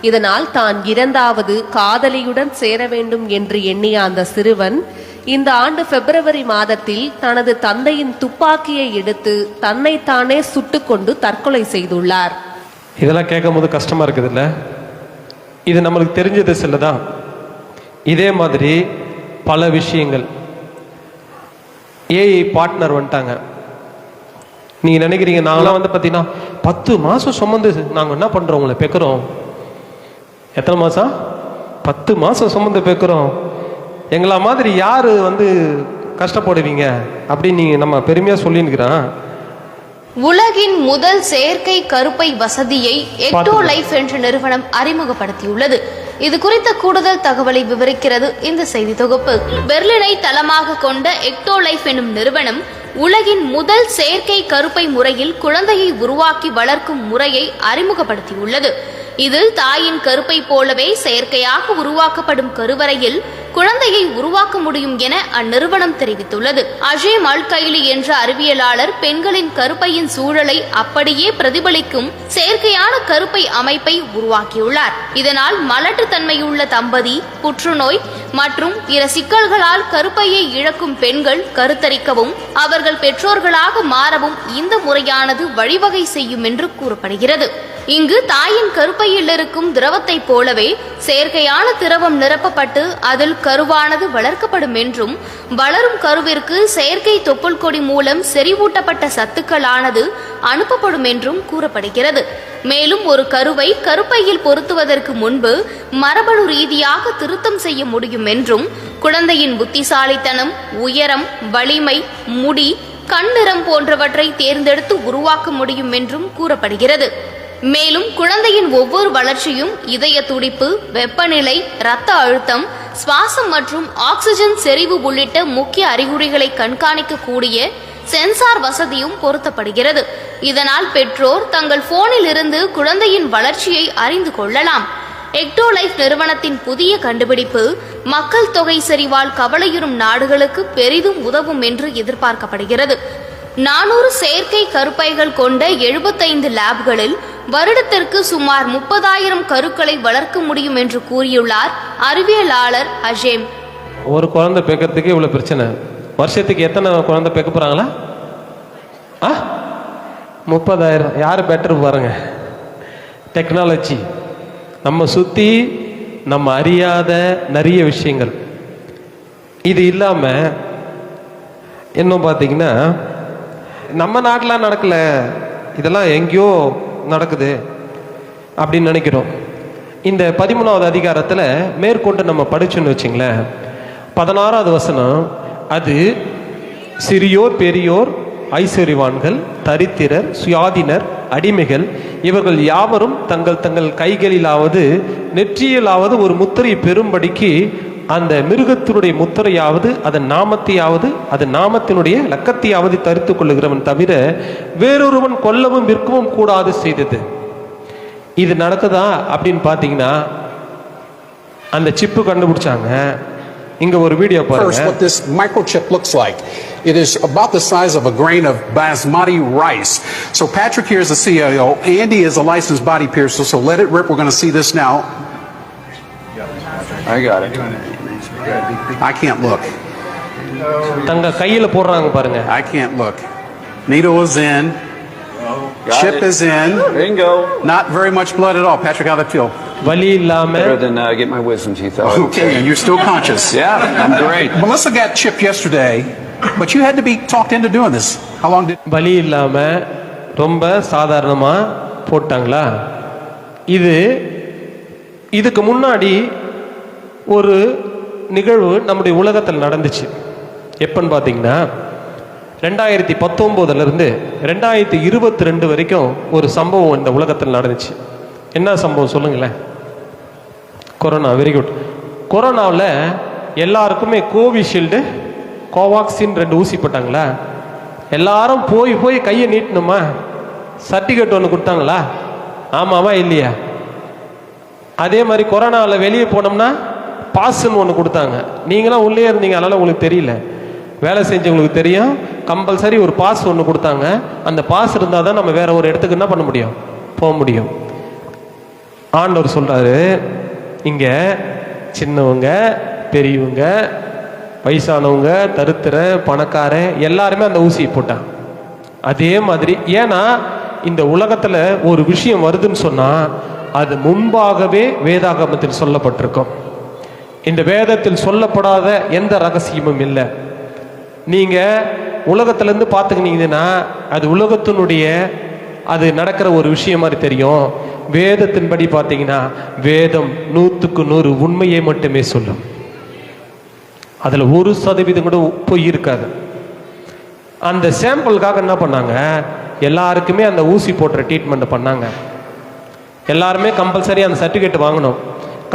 இதனால் தான் இரண்டாவது காதலியுடன் சேர வேண்டும் என்று எண்ணிய அந்த சிறுவன் இந்த ஆண்டு பிப்ரவரி மாதத்தில் தனது தந்தையின் துப்பாக்கியை எடுத்து தன்னைத்தானே சுட்டுக்கொண்டு தற்கொலை செய்துள்ளார். இதெல்லாம் கேட்கும் போது கஷ்டமா இருக்குது இல்ல? இது நம்மளுக்கு தெரிஞ்சது சிலதான். இதே மாதிரி பல விஷயங்கள். ஏஐ பார்ட்னர் வந்துட்டாங்க. நீங்க நினைக்கிறீங்க நாங்களாம் பார்த்தீங்கன்னா 10 மாசம் சுமந்து நாங்க என்ன பண்றோம், உங்களை பெக்கிறோம். எத்தனை மாசம்? 10 மாசம் சுமந்து பெக்கிறோம். எங்களா மாதிரி யாரு கஷ்டப்படுவீங்க அப்படின்னு நீங்க நம்ம பெருமையா சொல்லினுக்கிறான். உலகின் முதல் செயற்கை கருப்பை வசதியை எக்டோ லைஃப் என்ற நிறுவனம் அறிமுகப்படுத்தியுள்ளது. இது குறித்த கூடுதல் தகவலை விவரிக்கிறது இந்த செய்தி தொகுப்பு. பெர்லினை தளமாக கொண்ட எக்டோ லைஃப் என்னும் நிறுவனம் உலகின் முதல் செயற்கை கருப்பை முறையில் குழந்தையை உருவாக்கி வளர்க்கும் முறையை அறிமுகப்படுத்தியுள்ளது. இதில் தாயின் கருப்பை போலவே செயற்கையாக உருவாக்கப்படும் கருவறையில் குழந்தையை உருவாக்க முடியும் என அந்நிறுவனம் தெரிவித்துள்ளது. அஜேம் அல் கைலி என்ற அறிவியலாளர் பெண்களின் கருப்பையின் சூழலை அப்படியே பிரதிபலிக்கும் செயற்கையான கருப்பை அமைப்பை உருவாக்கியுள்ளார். இதனால் மலட்டுத்தன்மையுள்ள தம்பதி, புற்றுநோய் மற்றும் பிற சிக்கல்களால் கருப்பையை இழக்கும் பெண்கள் கருத்தரிக்கவும் அவர்கள் பெற்றோர்களாக மாறவும் இந்த முறையானது வழிவகை செய்யும் என்று கூறப்படுகிறது. இங்கு தாயின் கருப்பையில் இருக்கும் திரவத்தைப் போலவே செயற்கையான திரவம் நிரப்பப்பட்டு அதில் கருவானது வளர்க்கப்படும் என்றும், வளரும் கருவிற்கு செயற்கை தொப்புள் கொடி மூலம் செறிவூட்டப்பட்ட சத்துக்களானது அனுப்பப்படும் என்றும் கூறப்படுகிறது. மேலும் ஒரு கருவை கருப்பையில் பொருத்துவதற்கு முன்பு மரபணு ரீதியாக திருத்தம் செய்ய முடியும் என்றும், குழந்தையின் புத்திசாலித்தனம், உயரம், வலிமை, முடி, கண் நிறம் போன்றவற்றை தேர்ந்தெடுத்து உருவாக்க முடியும் என்றும் கூறப்படுகிறது. மேலும் குழந்தையின் ஒவ்வொரு வளர்ச்சியும் இதய துடிப்பு, வெப்பநிலை, இரத்த அழுத்தம், சுவாசம் மற்றும் ஆக்சிஜன் செறிவு உள்ளிட்ட முக்கிய அறிகுறிகளை கண்காணிக்கக்கூடிய சென்சார் வசதியும் பொருத்தப்படுகிறது. இதனால் பெற்றோர் தங்கள் போனில் இருந்து குழந்தையின் வளர்ச்சியை அறிந்து கொள்ளலாம். எக்டோ லைஃப் நிறுவனத்தின் புதிய கண்டுபிடிப்பு மக்கள் தொகை சரிவால் கவலையுறும் நாடுகளுக்கு பெரிதும் உதவும் என்று எதிர்பார்க்கப்படுகிறது. 400 செயற்கை கருப்பைகள் கொண்ட 75 லேப்களில் வருடத்திற்கு சுமார் 30,000 கருக்களை வளர்க்க முடியும் என்று கூறியுள்ளார் அறிவியலாளர் அஜேம். ஒரு குழந்தை பெக்கிறதுக்கு இவ்வளவு பிரச்சனை. வருஷத்துக்கு எத்தனை குழந்தை பெக்க போறாங்களா? 30,000. யாரு பெட்டர் பாருங்க. டெக்னாலஜி நம்ம சுத்தி நம்ம அறியாத நிறைய விஷயங்கள். இது இல்லாம இன்னும் பார்த்தீங்கன்னா நம்ம நாட்டில் நடக்கல, இதெல்லாம் எங்கேயோ நடக்குது அப்படின்னு நினைக்கிறோம். இந்த 13வது அதிகாரத்தில் மேற்கொண்டு நம்ம படிச்சோன்னு வச்சுங்களேன், 16வது வசனம், அது சிறியோர், பெரியோர், ஐஸ்வர்யவான்கள், தரித்திரர், சுயாதீனர், அடிமைகள் இவர்கள் யாவரும் தங்கள் தங்கள் கைகளிலாவது நெற்றியிலாவது ஒரு முத்திரை பெறும்படிக்கு அந்த மிருகத்தினுடைய முத்திரையாவது அதன் நாமத்தையாவது அதன் நாமத்தினுடைய லக்கத்தையாவது தரித்து கொள்ளுகிறவன் தவிர வேறொருவன் கொல்லவும் விற்கவும் கூடாது செய்தது. இது நடக்குதா அப்படின்னு பார்த்தீங்கன்னா அந்த சிப்பு கண்டுபிடிச்சாங்க. இங்க ஒரு வீடியோ பாருங்க. First, what this microchip looks like. It is about the size of a grain of basmati rice. So Patrick here is the CEO. Andy is a licensed body piercer. So let it rip. We're going to see this now. I got it. I can't look. தங்க கையில போடுறாங்க பாருங்க. I can't look. Needle is in. Chip is in. Bingo. Not very much blood at all. Patrick, how'd it feel? வலி இல்லாம. Better than get my wisdom teeth out. Okay, and you're still conscious. Yeah, I'm great. Melissa got chipped yesterday, but you had to be talked into doing this. How long did? வலி இல்லாம ரொம்ப சாதாரணமா போட்டாங்களா? இதுக்கு முன்னாடி ஒரு நிகழ்வு நம்முடைய உலகத்தில் நடந்துச்சு. எப்பன்னு பார்த்தீங்கன்னா 2019 இருந்து 2022 வரைக்கும் ஒரு சம்பவம் இந்த உலகத்தில் நடந்துச்சு. என்ன சம்பவம் சொல்லுங்களேன்? கொரோனா. Very good. கொரோனாவில் எல்லாருக்குமே கோவிஷீல்டு, கோவாக்சின் 2 ஊசி போட்டாங்களா? எல்லாரும் போய் கையை நீட்டணுமா? சர்டிஃபிகேட் ஒன்று கொடுத்தாங்களா? ஆமாவா இல்லையா? அதே மாதிரி கொரோனாவில் வெளியே போனோம்னா பாஸ்ன்னு ஒன்று கொடுத்தாங்க. நீங்களாம் உள்ளே இருந்தீங்க, அதனால உங்களுக்கு தெரியல. வேலை செஞ்சவங்களுக்கு தெரியும். கம்பல்சரி ஒரு பாஸ் ஒன்று கொடுத்தாங்க. அந்த பாஸ் இருந்தால் தான் நம்ம வேற ஒரு இடத்துக்கு என்ன பண்ண முடியும், போக முடியும். ஆண்டவர் சொல்றாரு, இங்க சின்னவங்க, பெரியவங்க, வயசானவங்க, தரித்திர, பணக்கார எல்லாருமே அந்த ஊசியை போட்டாங்க. அதே மாதிரி ஏன்னா இந்த உலகத்துல ஒரு விஷயம் வருதுன்னு சொன்னா அது முன்பாகவே வேதாகமத்தில் சொல்லப்பட்டிருக்கும். இந்த வேதத்தில் சொல்லப்படாத எந்த ரகசியமும் இல்லை. நீங்க உலகத்திலிருந்து பார்த்துக்கினீங்கன்னா அது உலகத்தினுடைய அது நடக்கிற ஒரு விஷயம் மாதிரி தெரியும். வேதத்தின்படி பார்த்தீங்கன்னா வேதம் 100க்கு 100 உண்மையை மட்டுமே சொல்லும். அதுல 1% கூட பொய் இருக்காது. அந்த சாம்பிளுக்காக என்ன பண்ணாங்க, எல்லாருக்குமே அந்த ஊசி போட்டுற ட்ரீட்மெண்ட் பண்ணாங்க. எல்லாருமே கம்பல்சரி அந்த சர்டிஃபிகேட் வாங்கணும்.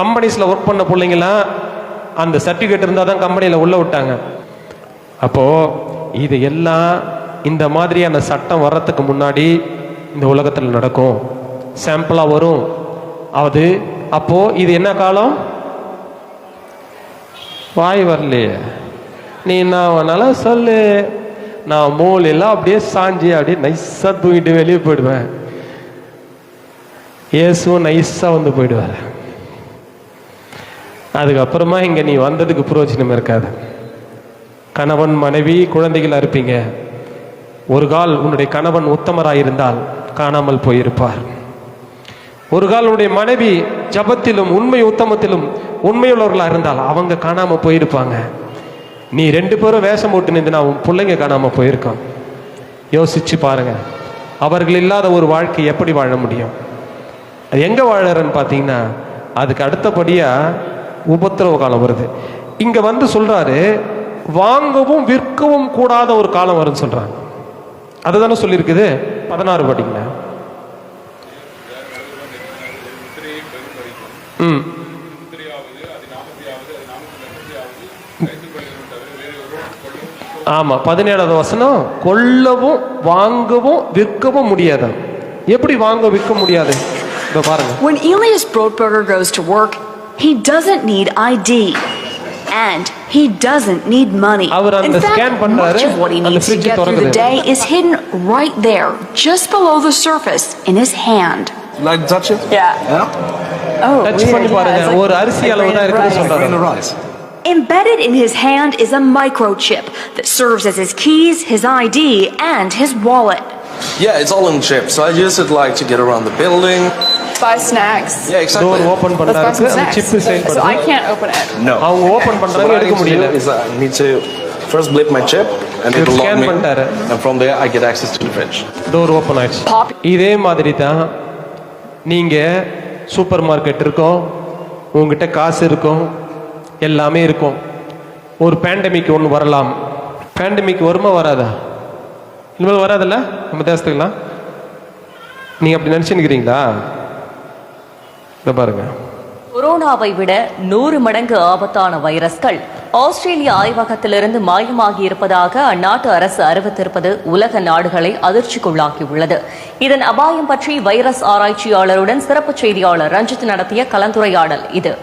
கம்பெனிஸில் ஒர்க் பண்ண பிள்ளைங்களாம் அந்த சர்டிஃபிகேட் இருந்தால் தான் கம்பெனியில் உள்ள விட்டாங்க. அப்போது இது எல்லாம் இந்த மாதிரியான சட்டம் வர்றதுக்கு முன்னாடி இந்த உலகத்தில் நடக்கும், சாம்பிளாக வரும். அது அப்போது இது என்ன காலம்? வாய் வரலையே, நீ நான் வேணாலும் சொல்லு, நான் மூலையெல்லாம் அப்படியே சாஞ்சி அப்படியே நைஸாக தூங்கிட்டு வெளியே போயிடுவேன். இயேசுவும் நைஸாக வந்து போயிடுவார். அதுக்கப்புறமா இங்கே நீ வந்ததுக்கு பிரயோஜனம் இருக்காது. கணவன் மனைவி குழந்தைகளாக இருப்பீங்க. ஒரு கால் உன்னுடைய கணவன் உத்தமராக இருந்தால் காணாமல் போயிருப்பார். ஒரு கால் உன்னுடைய மனைவி ஜபத்திலும் உண்மை உத்தமத்திலும் உண்மையுள்ளவர்களாக இருந்தால் அவங்க காணாமல் போயிருப்பாங்க. நீ 2 பேரும் வேஷம் போட்டு நின்று உன் பிள்ளைங்க காணாமல் போயிருக்கான். யோசிச்சு பாருங்க, அவர்கள் இல்லாத ஒரு வாழ்க்கை எப்படி வாழ முடியும்? அது எங்கே வாழறன்னு பார்த்தீங்கன்னா அதுக்கு அடுத்தபடியாக உபத்திரவ காலம் வருது. இங்கே வந்து சொல்கிறாரு, வாங்கவும் விற்கவும் கூடாத ஒரு காலம் வரும்னு சொல்கிறாங்க. அதை தானே சொல்லியிருக்குது. 16 படிங்க. ஆமா, 17வது வசனம், கொல்லவும் வாங்கவும் விற்கவும் முடியாது. எப்படி வாங்க விற்க முடியாது? இப்ப பாருங்க. When Elias Brotberger goes to work, he doesn't need ID and he doesn't need money. In fact, much of what he needs to get through the day is hidden right there, just below the surface, in his hand. Like to touch it? Yeah. Oh, touch பண்ணி பாருங்க. ஒரு அரிசி அளவு தான் இருக்குன்னு சொல்றாங்க. Embedded in his hand is a microchip that serves as his keys, his ID, and his wallet. Yeah, it's all in chips. So I use it like to get around the building. Buy snacks. Yeah, exactly. Door open பண்றதுக்கு அந்த சிப் செயல்படுது. So I can't open it. No. அவங்க ஓபன் பண்றாங்க, எடுக்க முடியல. I need to first blip my chip and it will lock me. And from there I get access to the fridge. Door open ஆயிடுச்சு. இதே மாதிரி தான் நீங்க சூப்பர் மார்க்கெட் இருக்கும், உங்ககிட்ட காசு இருக்கும், எல்லாமே இருக்கும். ஒரு பேண்டமிக் ஒன்று வரலாம். பேண்டமிக் வருமா வராதா? இனிமேல் வராதுல்ல நம்ம தேசத்துக்குலாம்? நீங்க அப்படி நினைச்சுக்கிறீங்களா? பாருங்க, கொரோனாவை விட 100 மடங்கு ஆபத்தான வைரஸ்கள் ஆஸ்திரேலிய ஆய்வகத்திலிருந்து மாயமாகி இருப்பதாக அந்நாட்டு அரசு அறிவித்திருப்பது உலக நாடுகளை அதிர்ச்சிக்குள்ளாக்கியுள்ளது. இதன் அபாயம் பற்றி வைரஸ் ஆராய்ச்சியாளருடன் சிறப்பு செய்தியாளர் ரஞ்சித் நடத்திய கலந்துரையாடல் இது.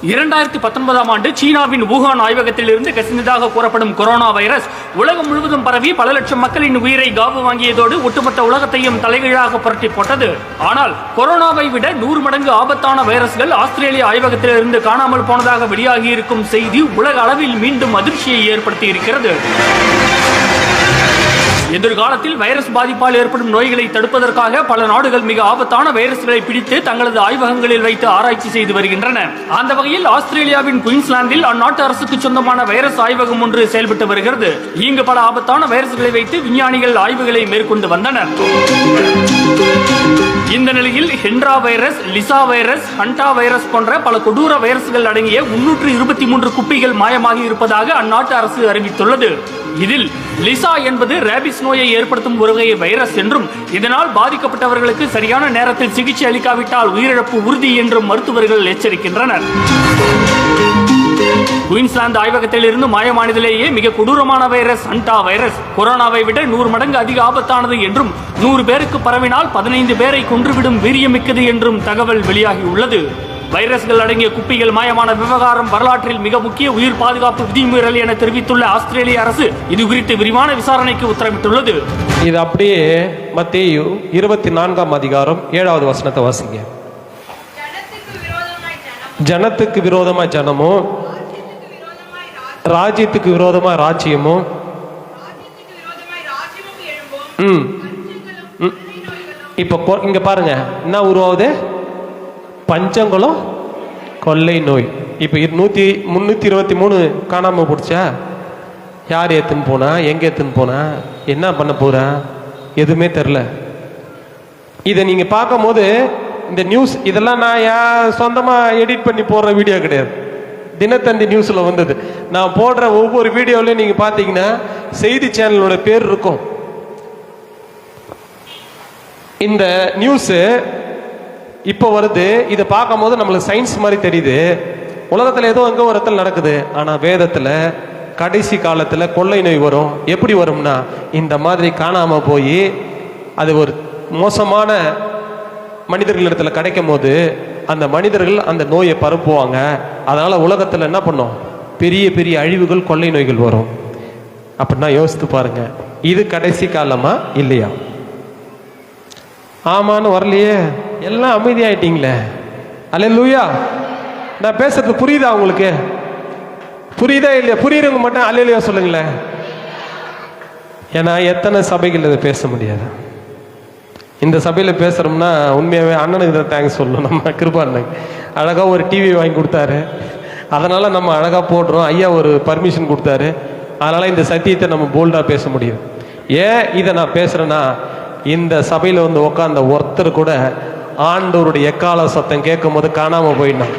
2019ஆம் ஆண்டு சீனாவின் வூகான் ஆய்வகத்திலிருந்து கசிந்ததாக கூறப்படும் கொரோனா வைரஸ் உலகம் முழுவதும் பரவி பல லட்சம் மக்களின் உயிரை காவு வாங்கியதோடு ஒட்டுமொத்த உலகத்தையும் தலைகீழாக புரட்டி போட்டது. ஆனால் கொரோனாவை விட 100 மடங்கு ஆபத்தான வைரஸ்கள் ஆஸ்திரேலிய ஆய்வகத்திலிருந்து காணாமல் போனதாக வெளியாகி இருக்கும் செய்தி உலக அளவில் மீண்டும் அதிர்ச்சியை ஏற்படுத்தி இருக்கிறது. எதிர்காலத்தில் வைரஸ் பாதிப்பால் ஏற்படும் நோய்களை தடுப்பதற்காக பல நாடுகள் மிக ஆபத்தான வைரஸ்களை பிடித்து தங்களது ஆய்வகங்களில் வைத்து ஆராய்ச்சி செய்து வருகின்றன. அந்த வகையில் ஆஸ்திரேலியாவின் குயின்ஸ்லாந்தில் அந்நாட்டு அரசுக்கு சொந்தமான வைரஸ் ஆய்வகம் ஒன்று செயல்பட்டு வருகிறது. இங்கு பல ஆபத்தான வைரஸ்களை வைத்து விஞ்ஞானிகள் ஆய்வுகளை மேற்கொண்டு வந்தனர். இந்த நிலையில் Hendra virus, Lyssa virus, Hanta virus போன்ற பல கொடூர வைரஸ்கள் அடங்கிய 323 குப்பிகள் மாயமாகி இருப்பதாக அந்நாட்டு அரசு அறிவித்துள்ளது. இதில் லிசா என்பது ரேபிஸ் நோயை ஏற்படுத்தும் ஒரு வகை வைரஸ் என்றும் இதனால் பாதிக்கப்பட்டவர்களுக்கு சரியான நேரத்தில் சிகிச்சை அளிக்காவிட்டால் உயிரிழப்பு உறுதி என்றும் மருத்துவர்கள் எச்சரிக்கின்றனர். குயின்ஸ்லாந்து ஆய்வகத்தில் இருந்து மாயமானதிலேயே மிக கொடூரமான வைரஸ் ஹண்டா வைரஸ் கொரோனாவை விட 100 மடங்கு அதிக ஆபத்தானது என்றும் 100 பேருக்கு பரவினால் 15 பேரை கொன்றுவிடும் வீரியமிக்கது என்றும் தகவல் வெளியாகியுள்ளது. வைரஸ்கள் அடங்கிய குப்பிகள் மாயமான விவகாரம் வரலாற்றில் மிக முக்கிய உயிர் பாதுகாப்பு விதிமீறல் என தெரிவித்துள்ள ஆஸ்திரேலிய அரசு இது குறித்து விரிவான விசாரணைக்கு உத்தரவிட்டுள்ளது. இது அப்படியே மத்தேயு 24ஆம் அதிகாரம் 7வது வசனத்தை வாசிங்க. ஜனத்துக்கு விரோதமாய் ஜனமும் ராஜ்யத்துக்கு விரோதமாய் ராஜ்யமும் இப்ப இங்க பாருங்க என்ன உருவாகுது? பஞ்சங்களும் கொள்ளை நோய். இப்ப 323 காணாம போடுச்சா? யார் ஏத்துன்னு போனா, எங்க ஏத்துன்னு போனா, என்ன பண்ண போறா, எதுவுமே தெரில. இதை நீங்க பார்க்கும் போது இந்த நியூஸ் இதெல்லாம் நான் சொந்தமா எடிட் பண்ணி போடுற வீடியோ கிடையாது. தினத்தந்தி நியூஸ்ல வந்தது. நான் போடுற ஒவ்வொரு வீடியோலையும் நீங்க பாத்தீங்கன்னா செய்தி சேனலோட பேர் இருக்கும். இந்த நியூஸ் இப்போ வருது, இதை பார்க்கும் போது நம்மளுக்கு சயின்ஸ் மாதிரி தெரியுது. உலகத்துல ஏதோ எங்க ஒரு இடத்துல நடக்குது. ஆனா வேதத்துல கடைசி காலத்துல கொள்ளை நோய் வரும். எப்படி வரும்னா, இந்த மாதிரி காணாம போய் அது ஒரு மோசமான மனிதர்களிடத்துல கிடைக்கும் போது அந்த மனிதர்கள் அந்த நோயை பரப்புவாங்க. அதனால உலகத்துல என்ன பண்ணும், பெரிய பெரிய அழிவுகள், கொள்ளை நோய்கள் வரும். அப்படின்னா யோசித்து பாருங்க, இது கடைசி காலமா இல்லையா? ஆமான்னு வரலையே, எல்லாம் அமைதியாயிட்டீங்களே. அல்லேலூயா. நான் பேசுறது புரியுதா உங்களுக்கு? புரியுதா இல்லையா? புரியுறவங்க மட்டும் அல்லேலூயா சொல்லுங்களேன். ஏன்னா எத்தனை சபைகள் இதை பேச முடியாது. இந்த சபையில் பேசுகிறோம்னா உண்மையாகவே அண்ணனுக்கு தான் தேங்க்ஸ் சொல்லணும். நம்ம கிருபா அண்ணன் அழகாக ஒரு டிவி வாங்கி கொடுத்தாரு, அதனால் நம்ம அழகாக போடுறோம். ஐயா ஒரு பர்மிஷன் கொடுத்தாரு, அதனால் இந்த சத்தியத்தை நம்ம போல்டாக பேச முடியும். ஏன் இதை நான் பேசுகிறேன்னா, இந்த சபையில் வந்து உட்காந்த ஒருத்தர் கூட ஆண்டவருடைய எக்கால சத்தம் கேட்கும் போது காணாமல் போயிடணும்.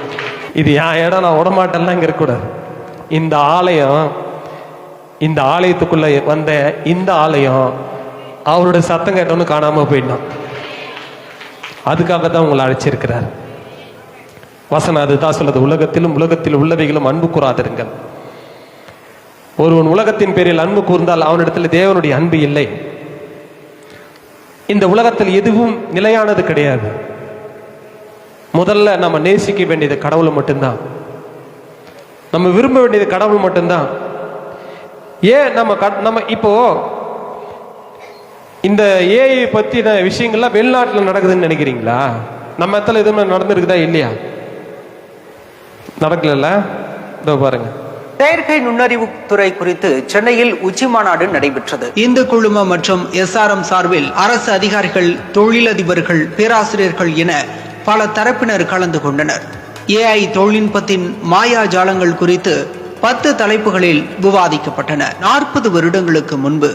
இது என் இடம், நான் விடமாட்டேன்லாம் இங்கே இருக்கக்கூடாது. இந்த ஆலயம், இந்த ஆலயத்துக்குள்ள வந்த இந்த ஆலயம் அவருடைய சத்தம் கேட்டவனு காணாம போயிடணும். அதுக்காக தான் உங்களை அழைச்சிருக்கிறார். வசனம் அதுதான் சொல்லுது, உலகத்திலும் உலகத்தில் உள்ளவைகளும் அன்பு கூறாதிருங்கள். ஒருவன் உலகத்தின் பேரில் அன்பு கூர்ந்தால் அவனிடத்தில் தேவனுடைய அன்பு இல்லை. இந்த உலகத்தில் எதுவும் நிலையானது கிடையாது. முதல்ல நம்ம நேசிக்க வேண்டியது கடவுளை மட்டும்தான். நம்ம விரும்ப வேண்டியது கடவுள் மட்டும்தான். ஏன் நம்ம இப்போ இந்த ஏஐ பத்தின விஷயங்கள்லாம் வெளிநாட்டில் நடக்குதுன்னு நினைக்கிறீங்களா? நம்ம இடத்துல எதுவுமே நடந்திருக்குதா இல்லையா? நடக்கல. இதோ பாருங்க, செயற்கை நுண்ணறிவு துறை குறித்து சென்னையில் உச்சி மாநாடு நடைபெற்றது. இந்து குழுமம் மற்றும் SRM சார்பில் அரசு அதிகாரிகள், தொழிலதிபர்கள், பேராசிரியர்கள் என பல தரப்பினர் கலந்து கொண்டனர். AI தொழில்நுட்பத்தின் மாயா ஜாலங்கள் குறித்து 10 தலைப்புகளில் விவாதிக்கப்பட்டன. 40 வருடங்களுக்கு முன்பு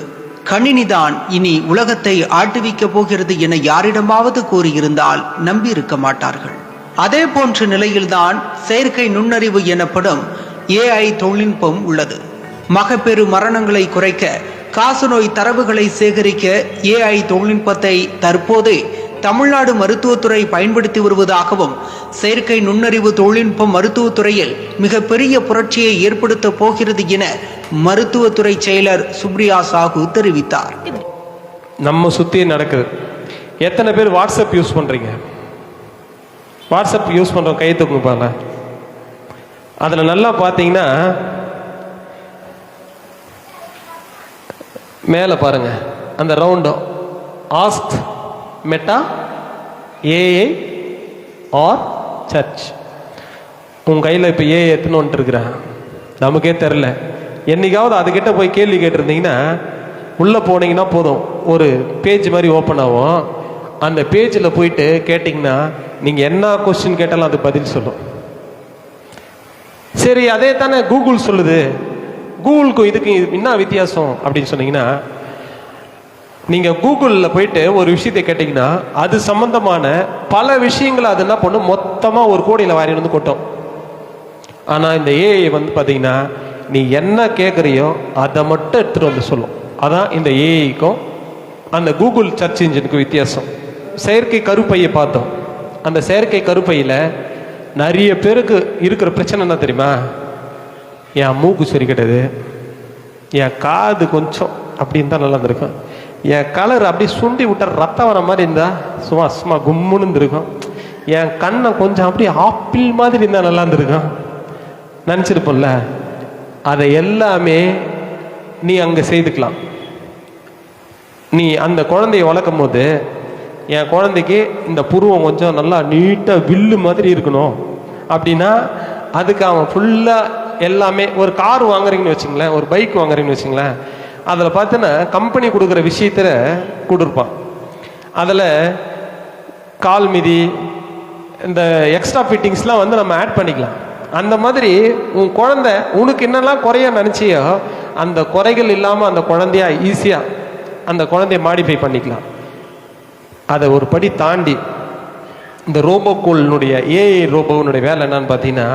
கணினிதான் இனி உலகத்தை ஆட்டுவிக்க போகிறது என யாரிடமாவது கூறியிருந்தால் நம்பியிருக்க மாட்டார்கள். அதே போன்ற நிலையில்தான் செயற்கை நுண்ணறிவு எனப்படும் AI தொழில்நுட்பம் உள்ளது. மகப்பேறு மரணங்களை குறைக்க, காசநோய் தரவுகளை சேகரிக்க AI தொழில்நுட்பத்தை தற்போதே தமிழ்நாடு மருத்துவத்துறை பயன்படுத்தி வருவதாகவும், செயற்கை நுண்ணறிவு தொழில்நுட்பம் மருத்துவத்துறையில் மிகப்பெரிய புரட்சியை ஏற்படுத்த போகிறது என மருத்துவத்துறை செயலர் சுப்ரியா சாகு தெரிவித்தார். நம்ம சுத்தி நடக்குது. எத்தனை பேர் வாட்ஸ்அப் யூஸ் பண்றீங்க? வாட்ஸ்அப் யூஸ் பண்றோம், கை தூக்குங்க பாருங்க. அதுல நல்லா பாத்தீங்கன்னா மேல பாருங்க, அந்த round ask Meta AI or search. உன் கையில் இப்போ ஏஐ எத்தனை வந்துட்டு இருக்கிறேன், நமக்கே தெரில. என்னைக்காவது அதுக்கிட்ட போய் கேள்வி கேட்டிருந்தீங்கன்னா, உள்ளே போனீங்கன்னா போதும், ஒரு பேஜ் மாதிரி ஓப்பன் ஆகும். அந்த பேஜில் போயிட்டு கேட்டிங்கன்னா நீங்கள் என்ன கொஸ்டின் கேட்டாலும் அது பதில் சொல்லும். சரி, அதே தானே கூகுள் சொல்லுது. கூகுளுக்கும் இதுக்கு என்ன வித்தியாசம் அப்படின்னு சொன்னீங்கன்னா, நீங்கள் கூகுளில் போயிட்டு ஒரு விஷயத்தை கேட்டிங்கன்னா அது சம்பந்தமான பல விஷயங்களை அது என்ன பண்ணும், மொத்தமாக ஒரு கோடியில் வாரி வந்து கொட்டும். ஆனால் இந்த ஏஐ வந்து பார்த்தீங்கன்னா, நீ என்ன கேட்குறியோ அதை மட்டும் எடுத்துகிட்டு வந்து சொல்லும். அதான் இந்த ஏஐக்கும் அந்த கூகுள் சர்ச் இன்ஜினுக்கு வித்தியாசம். செயற்கை கருப்பையை பார்த்தோம். அந்த செயற்கை கருப்பையில் நிறைய பேருக்கு இருக்கிற பிரச்சனை என்ன தெரியுமா? என் மூக்கு சரி கிடையாது, என் காது கொஞ்சம் அப்படின்னு தான் நல்லா இருந்திருக்கும், என் கலர் அப்படி சுண்டி விட்ட ரத்தம் வர மாதிரி இருந்தா சும்மா சும்மா கும்முன்னு இருந்திருக்கும், என் கண்ணை கொஞ்சம் அப்படி ஆப்பிள் மாதிரி இருந்தால் நல்லா இருந்திருக்கும் நினச்சிருப்போம்ல. அதை எல்லாமே நீ அங்கே செய்துக்கலாம். நீ அந்த குழந்தைய வளர்க்கும் போது, என் குழந்தைக்கு இந்த புருவம் கொஞ்சம் நல்லா நீட்டாக வில்லு மாதிரி இருக்கணும் அப்படின்னா அதுக்கு அவன் ஃபுல்லாக எல்லாமே, ஒரு கார் வாங்குறீங்கன்னு வச்சுங்களேன், ஒரு பைக் வாங்குறீங்கன்னு வச்சுங்களேன், அதில் பார்த்தீங்கன்னா கம்பெனி கொடுக்குற விஷயத்தில் கொடுப்பான். அதில் கால் மிதி, இந்த எக்ஸ்ட்ரா ஃபிட்டிங்ஸ்லாம் வந்து நம்ம ஆட் பண்ணிக்கலாம். அந்த மாதிரி உன் குழந்தை உனக்கு என்னெல்லாம் குறைய நினச்சியோ அந்த குறைகள் இல்லாமல் அந்த குழந்தையா ஈஸியாக அந்த குழந்தைய மாடிஃபை பண்ணிக்கலாம். அதை ஒரு படி தாண்டி இந்த ரோபோகோல்னுடைய ஏஐ ரோபோனுடைய வேலை என்னன்னு பார்த்தீங்கன்னா,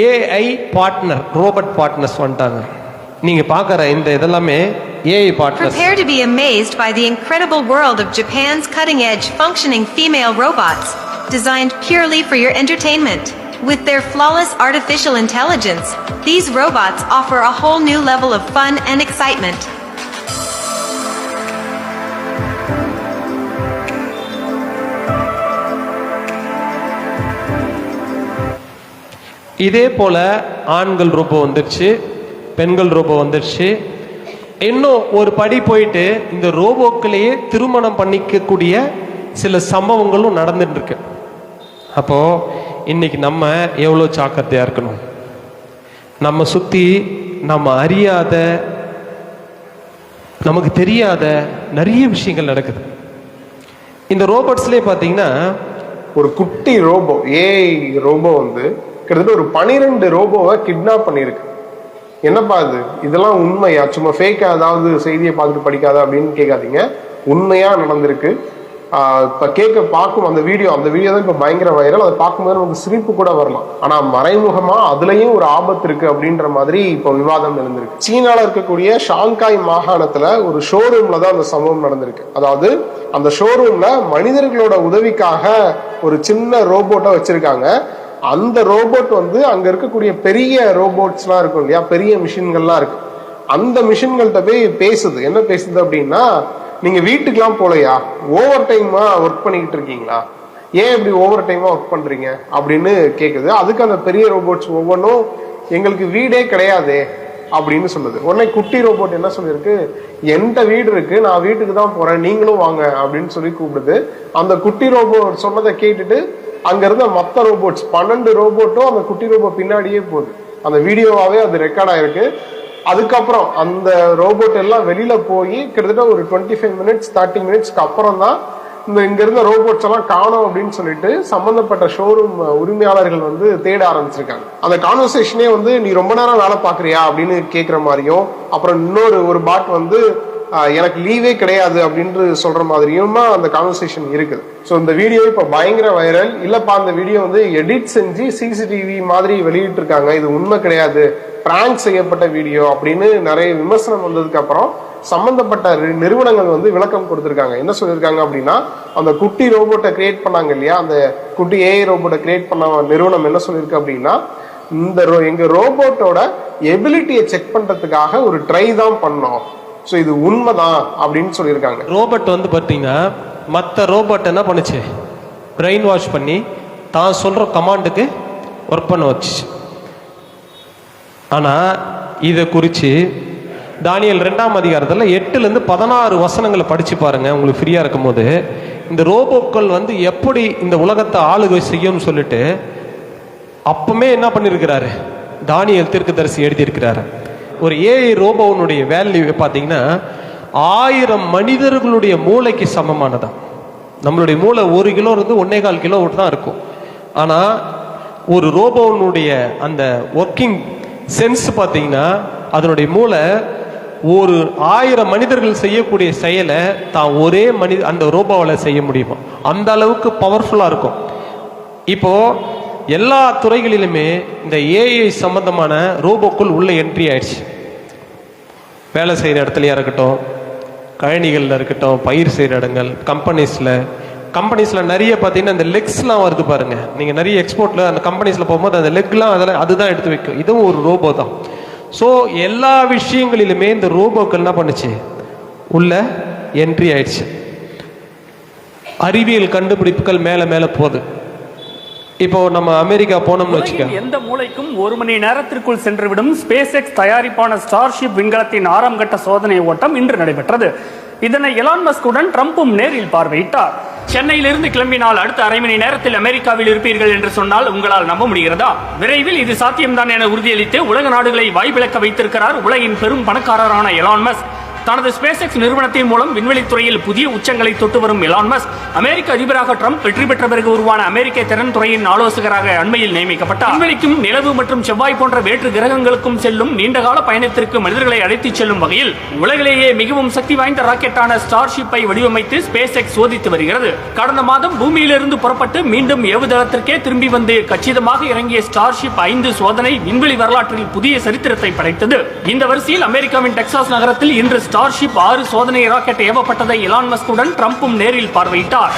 ஏஐ பார்ட்னர், ரோபோட் பார்ட்னர்ஸ் வந்துட்டாங்க. நீங்க பார்க்குற இந்த இதெல்லாமே AI partners. Prepare to be amazed by the incredible world of Japan's cutting-edge functioning female robots, designed purely for your entertainment. With their flawless artificial intelligence, these robots offer a whole new level of fun and excitement. இதே போல ஆண்கள் ரோபோ வந்துருச்சு, பெண்கள் ரோபோ வந்துருச்சு. இன்னும் ஒரு படி போயிட்டு இந்த ரோபோக்களையே திருமணம் பண்ணிக்கக்கூடிய சில சம்பவங்களும் நடந்துட்டு இருக்கு. அப்போ இன்னைக்கு நம்ம எவ்வளோ ஜாக்கிரதையா இருக்கணும். நம்ம சுத்தி நம்ம அறியாத, நமக்கு தெரியாத நிறைய விஷயங்கள் நடக்குது. இந்த ரோபோட்ஸ்லேயே பார்த்தீங்கன்னா ஒரு குட்டி ரோபோ, ஏஐ ரோபோ வந்து கிட்டத்தட்ட ஒரு 12 ரோபோவை கிட்னாப் பண்ணியிருக்கு. என்னப்பா இது, இதெல்லாம் உண்மையா, சும்மா ஃபேக்கா ஏதாவது செய்தியை பார்த்துட்டு படிக்காத அப்படின்னு கேட்காதீங்க. உண்மையா நடந்திருக்கு. இப்போ பார்க்கும் அந்த வீடியோ தான் இப்போ பயங்கர வைரல். அதை பார்க்கும்போது நமக்கு சிரிப்பு கூட வரலாம். ஆனால் மறைமுகமா அதுலயும் ஒரு ஆபத்து இருக்கு அப்படின்ற மாதிரி இப்போ விவாதம் இருந்திருக்கு. சீனால இருக்கக்கூடிய ஷாங்காய் மாகாணத்துல ஒரு ஷோரூம்ல தான் அந்த சம்பவம் நடந்திருக்கு. அதாவது அந்த ஷோரூம்ல மனிதர்களோட உதவிக்காக ஒரு சின்ன ரோபோட்டை வச்சிருக்காங்க. அந்த ரோபோட் வந்து அங்க இருக்கக்கூடிய பெரிய ரோபோட்ஸ்லாம் இருக்கும் இல்லையா, பெரிய மிஷின்கள்லாம் இருக்கு. அந்த மிஷின்கள்கிட்ட போய் பேசுது. என்ன பேசுது அப்படின்னா, நீங்க வீட்டுக்கெல்லாம் போலையா, ஓவர் டைமா ஒர்க் பண்ணிக்கிட்டு இருக்கீங்களா, ஏன் இப்படி ஓவர் டைமா ஒர்க் பண்றீங்க அப்படின்னு கேக்குது. அதுக்கு அந்த பெரிய ரோபோட்ஸ் ஒவ்வொன்றும் எங்களுக்கு வீடே கிடையாது அப்படின்னு சொல்லுது. உடனே குட்டி ரோபோட் என்ன சொல்லிருக்கு, என்கிட்ட வீடு இருக்கு, நான் வீட்டுக்கு தான் போறேன், நீங்களும் வாங்க அப்படின்னு சொல்லி கூப்பிடுது. அந்த குட்டி ரோபோட் சொன்னதை கேட்டுட்டு அங்க இருந்த மற்ற ரோபோட்ஸ் 12 ரோபோட்டும் அந்த குட்டி ரோபோ பின்னாடியே போகுது. அந்த வீடியோவாவே அது ரெக்கார்ட் ஆயிருக்கு. அதுக்கப்புறம் அந்த ரோபோட் எல்லாம் வெளியில போய் கிட்டத்தட்ட ஒரு 25 மினிட்ஸ் 30 மினிட்ஸ்க்கு அப்புறம் தான் இங்க இருந்த ரோபோட்ஸ் எல்லாம் காணோம் அப்படின்னு சொல்லிட்டு சம்பந்தப்பட்ட ஷோரூம் உரிமையாளர்கள் வந்து தேட ஆரம்பிச்சிருக்காங்க. அந்த கான்வர்சேஷனே வந்து நீ ரொம்ப நேரம் வேலை பாக்குறியா அப்படின்னு கேட்கிற மாதிரியும், அப்புறம் இன்னொரு பாட் வந்து எனக்கு லீவே கிடையாது அப்படின்னு சொல்ற மாதிரியும் அந்த கான்வர்சேஷன் இருக்குது. ஸோ இந்த வீடியோ இப்போ பயங்கர வைரல். இல்லப்பா, அந்த வீடியோ வந்து எடிட் செஞ்சு சிசிடிவி மாதிரி வெளியிட்டு இருக்காங்க, இது உண்மை கிடையாது, பிராங்க் செய்யப்பட்ட வீடியோ அப்படின்னு நிறைய விமர்சனம் வந்ததுக்கு அப்புறம் சம்பந்தப்பட்ட நிறுவனங்கள் வந்து விளக்கம் கொடுத்திருக்காங்க. என்ன சொல்லியிருக்காங்க அப்படின்னா, அந்த குட்டி ரோபோட்டை கிரியேட் பண்ணாங்க இல்லையா, அந்த குட்டி ஏஐ ரோபோட்டை கிரியேட் பண்ண நிறுவனம் என்ன சொல்லியிருக்கு அப்படின்னா, எங்க ரோபோட்டோட எபிலிட்டியை செக் பண்றதுக்காக ஒரு ட்ரை தான் பண்ணோம், ஸோ இது உண்மைதான் அப்படின்னு சொல்லியிருக்காங்க. ரோபோட் வந்து பார்த்தீங்கன்னா மற்ற ரோபோட் என்ன பண்ணுச்சு, பிரெயின் வாஷ் பண்ணி தான் சொல்ற கமாண்டுக்கு ஒர்க் பண்ண வச்சு. ஆனால் இதை குறித்து தானியேல் 2ஆம் அதிகாரத்தில் 8லேருந்து 16 வசனங்களை படித்து பாருங்க, உங்களுக்கு ஃப்ரீயாக இருக்கும் போது. இந்த ரோபோக்கள் வந்து எப்படி இந்த உலகத்தை ஆளுகை செய்யும்னு சொல்லிட்டு அப்பவுமே என்ன பண்ணியிருக்கிறாரு, தானியேல் தீர்க்கதரிசி எழுதியிருக்கிறாரு. ஒரு ஏஐ ரோபோனுடைய வேல்யூ பார்த்தீங்கன்னா 1000 மனிதர்களுடைய மூளைக்கு சமமானதான். நம்மளுடைய மூளை 1 கிலோ இருந்து 1.25 கிலோ தான் இருக்கும். ஆனால் ஒரு ரோபோனுடைய அந்த ஒர்க்கிங் சென்ஸ் பார்த்தீங்கன்னா அதனுடைய மூளை ஒரு 1000 மனிதர்கள் செய்யக்கூடிய செயலை தான் ஒரே அந்த ரோபோவால் செய்ய முடியுமா, அந்த அளவுக்கு பவர்ஃபுல்லாக இருக்கும். இப்போ எல்லா துறைகளிலுமே இந்த ஏஐ சம்பந்தமான ரோபோக்கள் உள்ள என்ட்ரி ஆயிடுச்சு. வேலை செய்கிற இடத்துலையா இருக்கட்டும், கழனிகளில் இருக்கட்டும், பயிர் செய்கிற இடங்கள், கம்பெனிஸில் நிறைய பார்த்தீங்கன்னா இந்த லெக்ஸ்லாம் வருது பாருங்க. நீங்கள் நிறைய எக்ஸ்போர்ட்டில் அந்த கம்பெனிஸில் போகும்போது அந்த லெக்லாம் அதுதான் எடுத்து வைக்கும். இதுவும் ஒரு ரோபோ தான். ஸோ எல்லா விஷயங்களிலுமே இந்த ரோபோக்கள் என்ன பண்ணுச்சு, உள்ள என்ட்ரி ஆயிடுச்சு. அறிவியல் கண்டுபிடிப்புகள் மேலே மேலே போகுது. இப்போ நம்ம அமெரிக்கா போனோம்னு வச்சுக்க, எந்த மூளைக்கும் 1 மணி நேரத்திற்குள் சென்றுவிடும் ஸ்பேஸ் எக்ஸ் தயாரிப்பான ஸ்டார்ஷிப் விண்கலத்தின் 6ஆம் கட்ட சோதனை ஓட்டம் இன்று நடைபெற்றது. இதனை எலான் மஸ்குடன் ட்ரம்பும் நேரில் பார்வையிட்டார். சென்னையிலிருந்து கிளம்பினால் அடுத்த அரை மணி நேரத்தில் அமெரிக்காவில் இருப்பீர்கள் என்று சொன்னால் உங்களால் நம்ப முடிகிறதா? விரைவில் இது சாத்தியம்தான் என உறுதியளித்து உலக நாடுகளை வாய்விளக்க வைத்திருக்கிறார் உலகின் பெரும் பணக்காரரான எலான் மஸ்க். தனது SpaceX நிறுவனத்தின் மூலம் விண்வெளித்துறையில் புதிய உச்சங்களை தொட்டு வரும் எலான் மஸ்க் அமெரிக்க அதிபராக ட்ரம்ப் வெற்றி பெற்ற பிறகு உருவான அமெரிக்க திறன் துறையின் ஆலோசகராக அண்மையில் நியமிக்கப்பட்டார். விண்வெளிக்கும் நிலவு மற்றும் செவ்வாய் போன்ற வேற்று கிரகங்களுக்கும் செல்லும் நீண்டகால பயணத்திற்கு மனிதர்களை அழைத்துச் செல்லும் வகையில் உலகிலேயே மிகவும் சக்தி வாய்ந்த ராக்கெட்டான ஸ்டார்ஷிப்பை வடிவமைத்து SpaceX சோதித்து வருகிறது. கடந்த மாதம் பூமியிலிருந்து புறப்பட்டு மீண்டும் ஏவுதளத்திற்கே திரும்பி வந்து கச்சிதமாக இறங்கிய ஸ்டார்ஷிப் 5 சோதனை விண்வெளி வரலாற்றில் புதிய சரித்திரத்தை படைத்தது. இந்த வரிசையில் அமெரிக்காவின் டெக்சாஸ் நகரத்தில் இன்று ஸ்டார்ஷிப் 6 சோதனை ராக்கெட் ஏவப்பட்டதை எலான் மஸ்குடன் ட்ரம்பும் நேரில் பார்வையிட்டார்.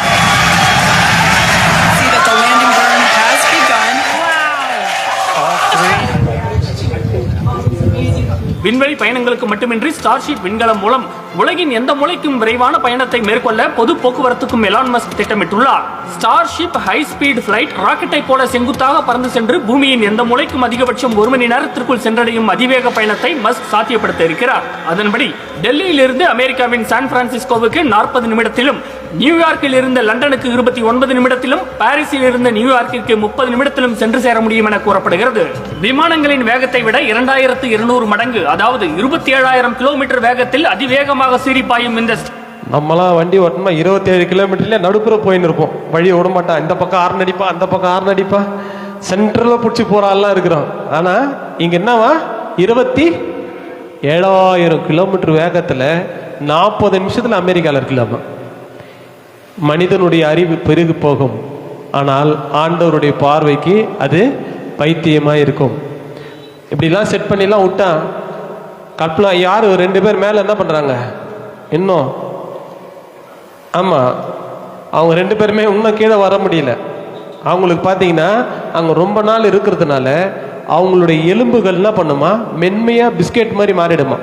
விண்வெளி பயணங்களுக்கு மட்டுமின்றி ஸ்டார்ஷிப் விண்கலம் மூலம் உலகின் எந்த மூலைக்கும் விரைவான பயணத்தை மேற்கொள்ள பொது போக்குவரத்துக்கும் எலான் மஸ்க் திட்டமிட்டுள்ளார். ஸ்டார்ஷிப் ஹை ஸ்பீட் பிளைட் ராக்கெட்டை போல செங்குத்தாக பறந்து சென்று பூமியின் எந்த மூலைக்கும் அதிகபட்சம் 1 மணி நேரத்திற்குள் சென்றடையும் அதிவேக பயணத்தை மஸ்க் சாத்தியப்படுத்த இருக்கிறார். அதன்படி டெல்லியில் இருந்து அமெரிக்காவின் சான் பிரான்சிஸ்கோவுக்கு 40 நிமிடத்திலும், நியூயார்க்கில் இருந்து லண்டனுக்கு 29 நிமிடத்திலும், பாரிஸில் இருந்து நியூயார்க்கிற்கு 30 நிமிடத்திலும் சென்று சேர முடியும் என கூறப்படுகிறது. விமானங்களின் வேகத்தை விட 2200 மடங்கு, அதாவது 27,000 கிலோமீட்டர் வேகத்தில் அதிவேகமாக சீறிப்பாயும் இந்த நம்மளாம் வண்டி ஓட்டணுமா 27 கிலோமீட்டர்ல நடுப்புற போயின்னு இருப்போம். வழி விட மாட்டான். இந்த பக்கம் ஆறு அடிப்பா, அந்த பக்கம் ஆறு அடிப்பா, சென்ட்ரல்ல பிடிச்சி போறாள்லாம் இருக்கிறோம். ஆனா இங்க என்னவா 27,000 கிலோமீட்டர் வேகத்துல 40 நிமிஷத்துல அமெரிக்கால இருக்கலாமா. மனிதனுடைய அறிவு பெருகி போகும், ஆனால் ஆண்டவருடைய பார்வைக்கு அது பைத்தியமா இருக்கும். இப்படிலாம் செட் பண்ணிலாம் விட்டா கற்பனா யாரு 2 பேர் மேல என்ன பண்றாங்க இன்னும். ஆமா, அவங்க 2 பேருமே இன்னும் கீழே வர முடியல. அவங்களுக்கு பார்த்தீங்கன்னா அங்கே ரொம்ப நாள் இருக்கிறதுனால அவங்களுடைய எலும்புகள் என்ன பண்ணுமா, மென்மையா பிஸ்கெட் மாதிரி மாறிடுமா.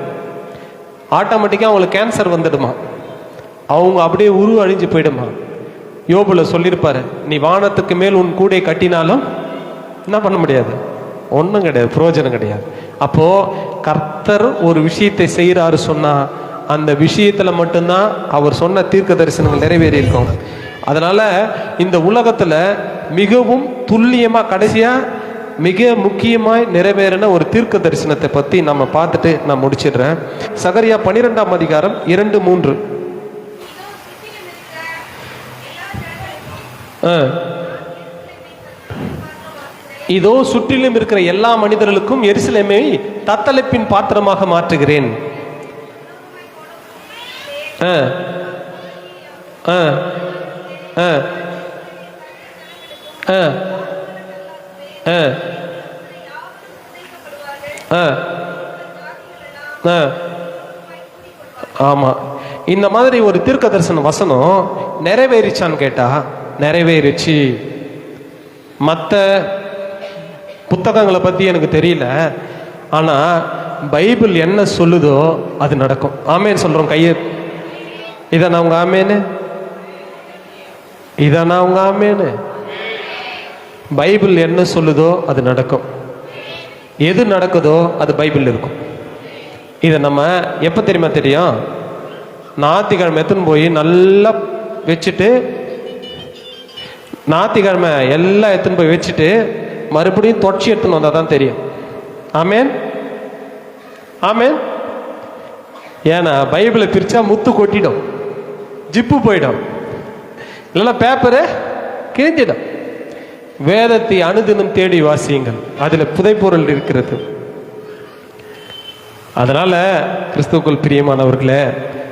ஆட்டோமேட்டிக்காக அவங்களுக்கு கேன்சர் வந்துடுமா. அவங்க அப்படியே அழிஞ்சு போயிடுமா. யோபுல சொல்லியிருப்பாரு, நீ வானத்துக்கு மேல் உன் கூடை கட்டினாலும் என்ன பண்ண முடியாது, ஒன்றும் கிடையாது, பிரயோஜனம் கிடையாது. அப்போ கர்த்தர் ஒரு விஷயத்தை செய்கிறாரு சொன்னா அந்த விஷயத்துல மட்டும்தான் அவர் சொன்ன தீர்க்க தரிசனங்கள் நிறைவேறி இருக்கும். அதனால இந்த உலகத்துல மிகவும் துல்லியமா கடைசியா மிக முக்கியமாய் நிறைவேறின ஒரு தீர்க்க தரிசனத்தை பத்தி நம்ம பார்த்துட்டு நான் முடிச்சிடுறேன். சகரியா 12ஆம் அதிகாரம் 2-3. இதோ சுற்றிலும் இருக்கிற எல்லா மனிதர்களுக்கும் எருசலேமை தத்தளிப்பின் பாத்திரமாக மாற்றுகிறேன். ஆமா, இந்த மாதிரி ஒரு தீர்க்க தரிசன வசனம் நிறைவேறிச்சான்னு கேட்டா நிறைவேறிச்சு. மற்ற புத்தகங்களை பத்தி எனக்கு தெரியல, ஆனா பைபிள் என்ன சொல்லுதோ அது நடக்கும். ஆமேன்னு சொல்றோம். கையை இதானா உங்க ஆமேனு, இதானா உங்க ஆமேனு. பைபிள் என்ன சொல்லுதோ அது நடக்கும். எது நடக்குதோ அது பைபிள் இருக்கும். இதை நம்ம எப்போ தெரியுமா தெரியும், ஞாயிற்றுக்கிழமை எடுத்துன்னு போய் நல்லா வச்சுட்டு, ஞாயிற்றுக்கிழமை எல்லாம் எடுத்துன்னு போய் வச்சுட்டு மறுபடியும் தொடர்ச்சி எடுத்துன்னு வந்தால் தான் தெரியும். ஆமேன் ஆமேன். ஏன்னா பைபிளை பிரிச்சா முத்து கொட்டிடும், ஜிப்பு போயிடும், இல்லைன்னா பேப்பரு கிழிஞ்சிடும். வேதத்தை அனுதினம் தேடி வாசியுங்கள், அதில் புதைப்பொருள் இருக்கிறது. அதனால கிறிஸ்துவுக்குள் பிரியமானவர்களே,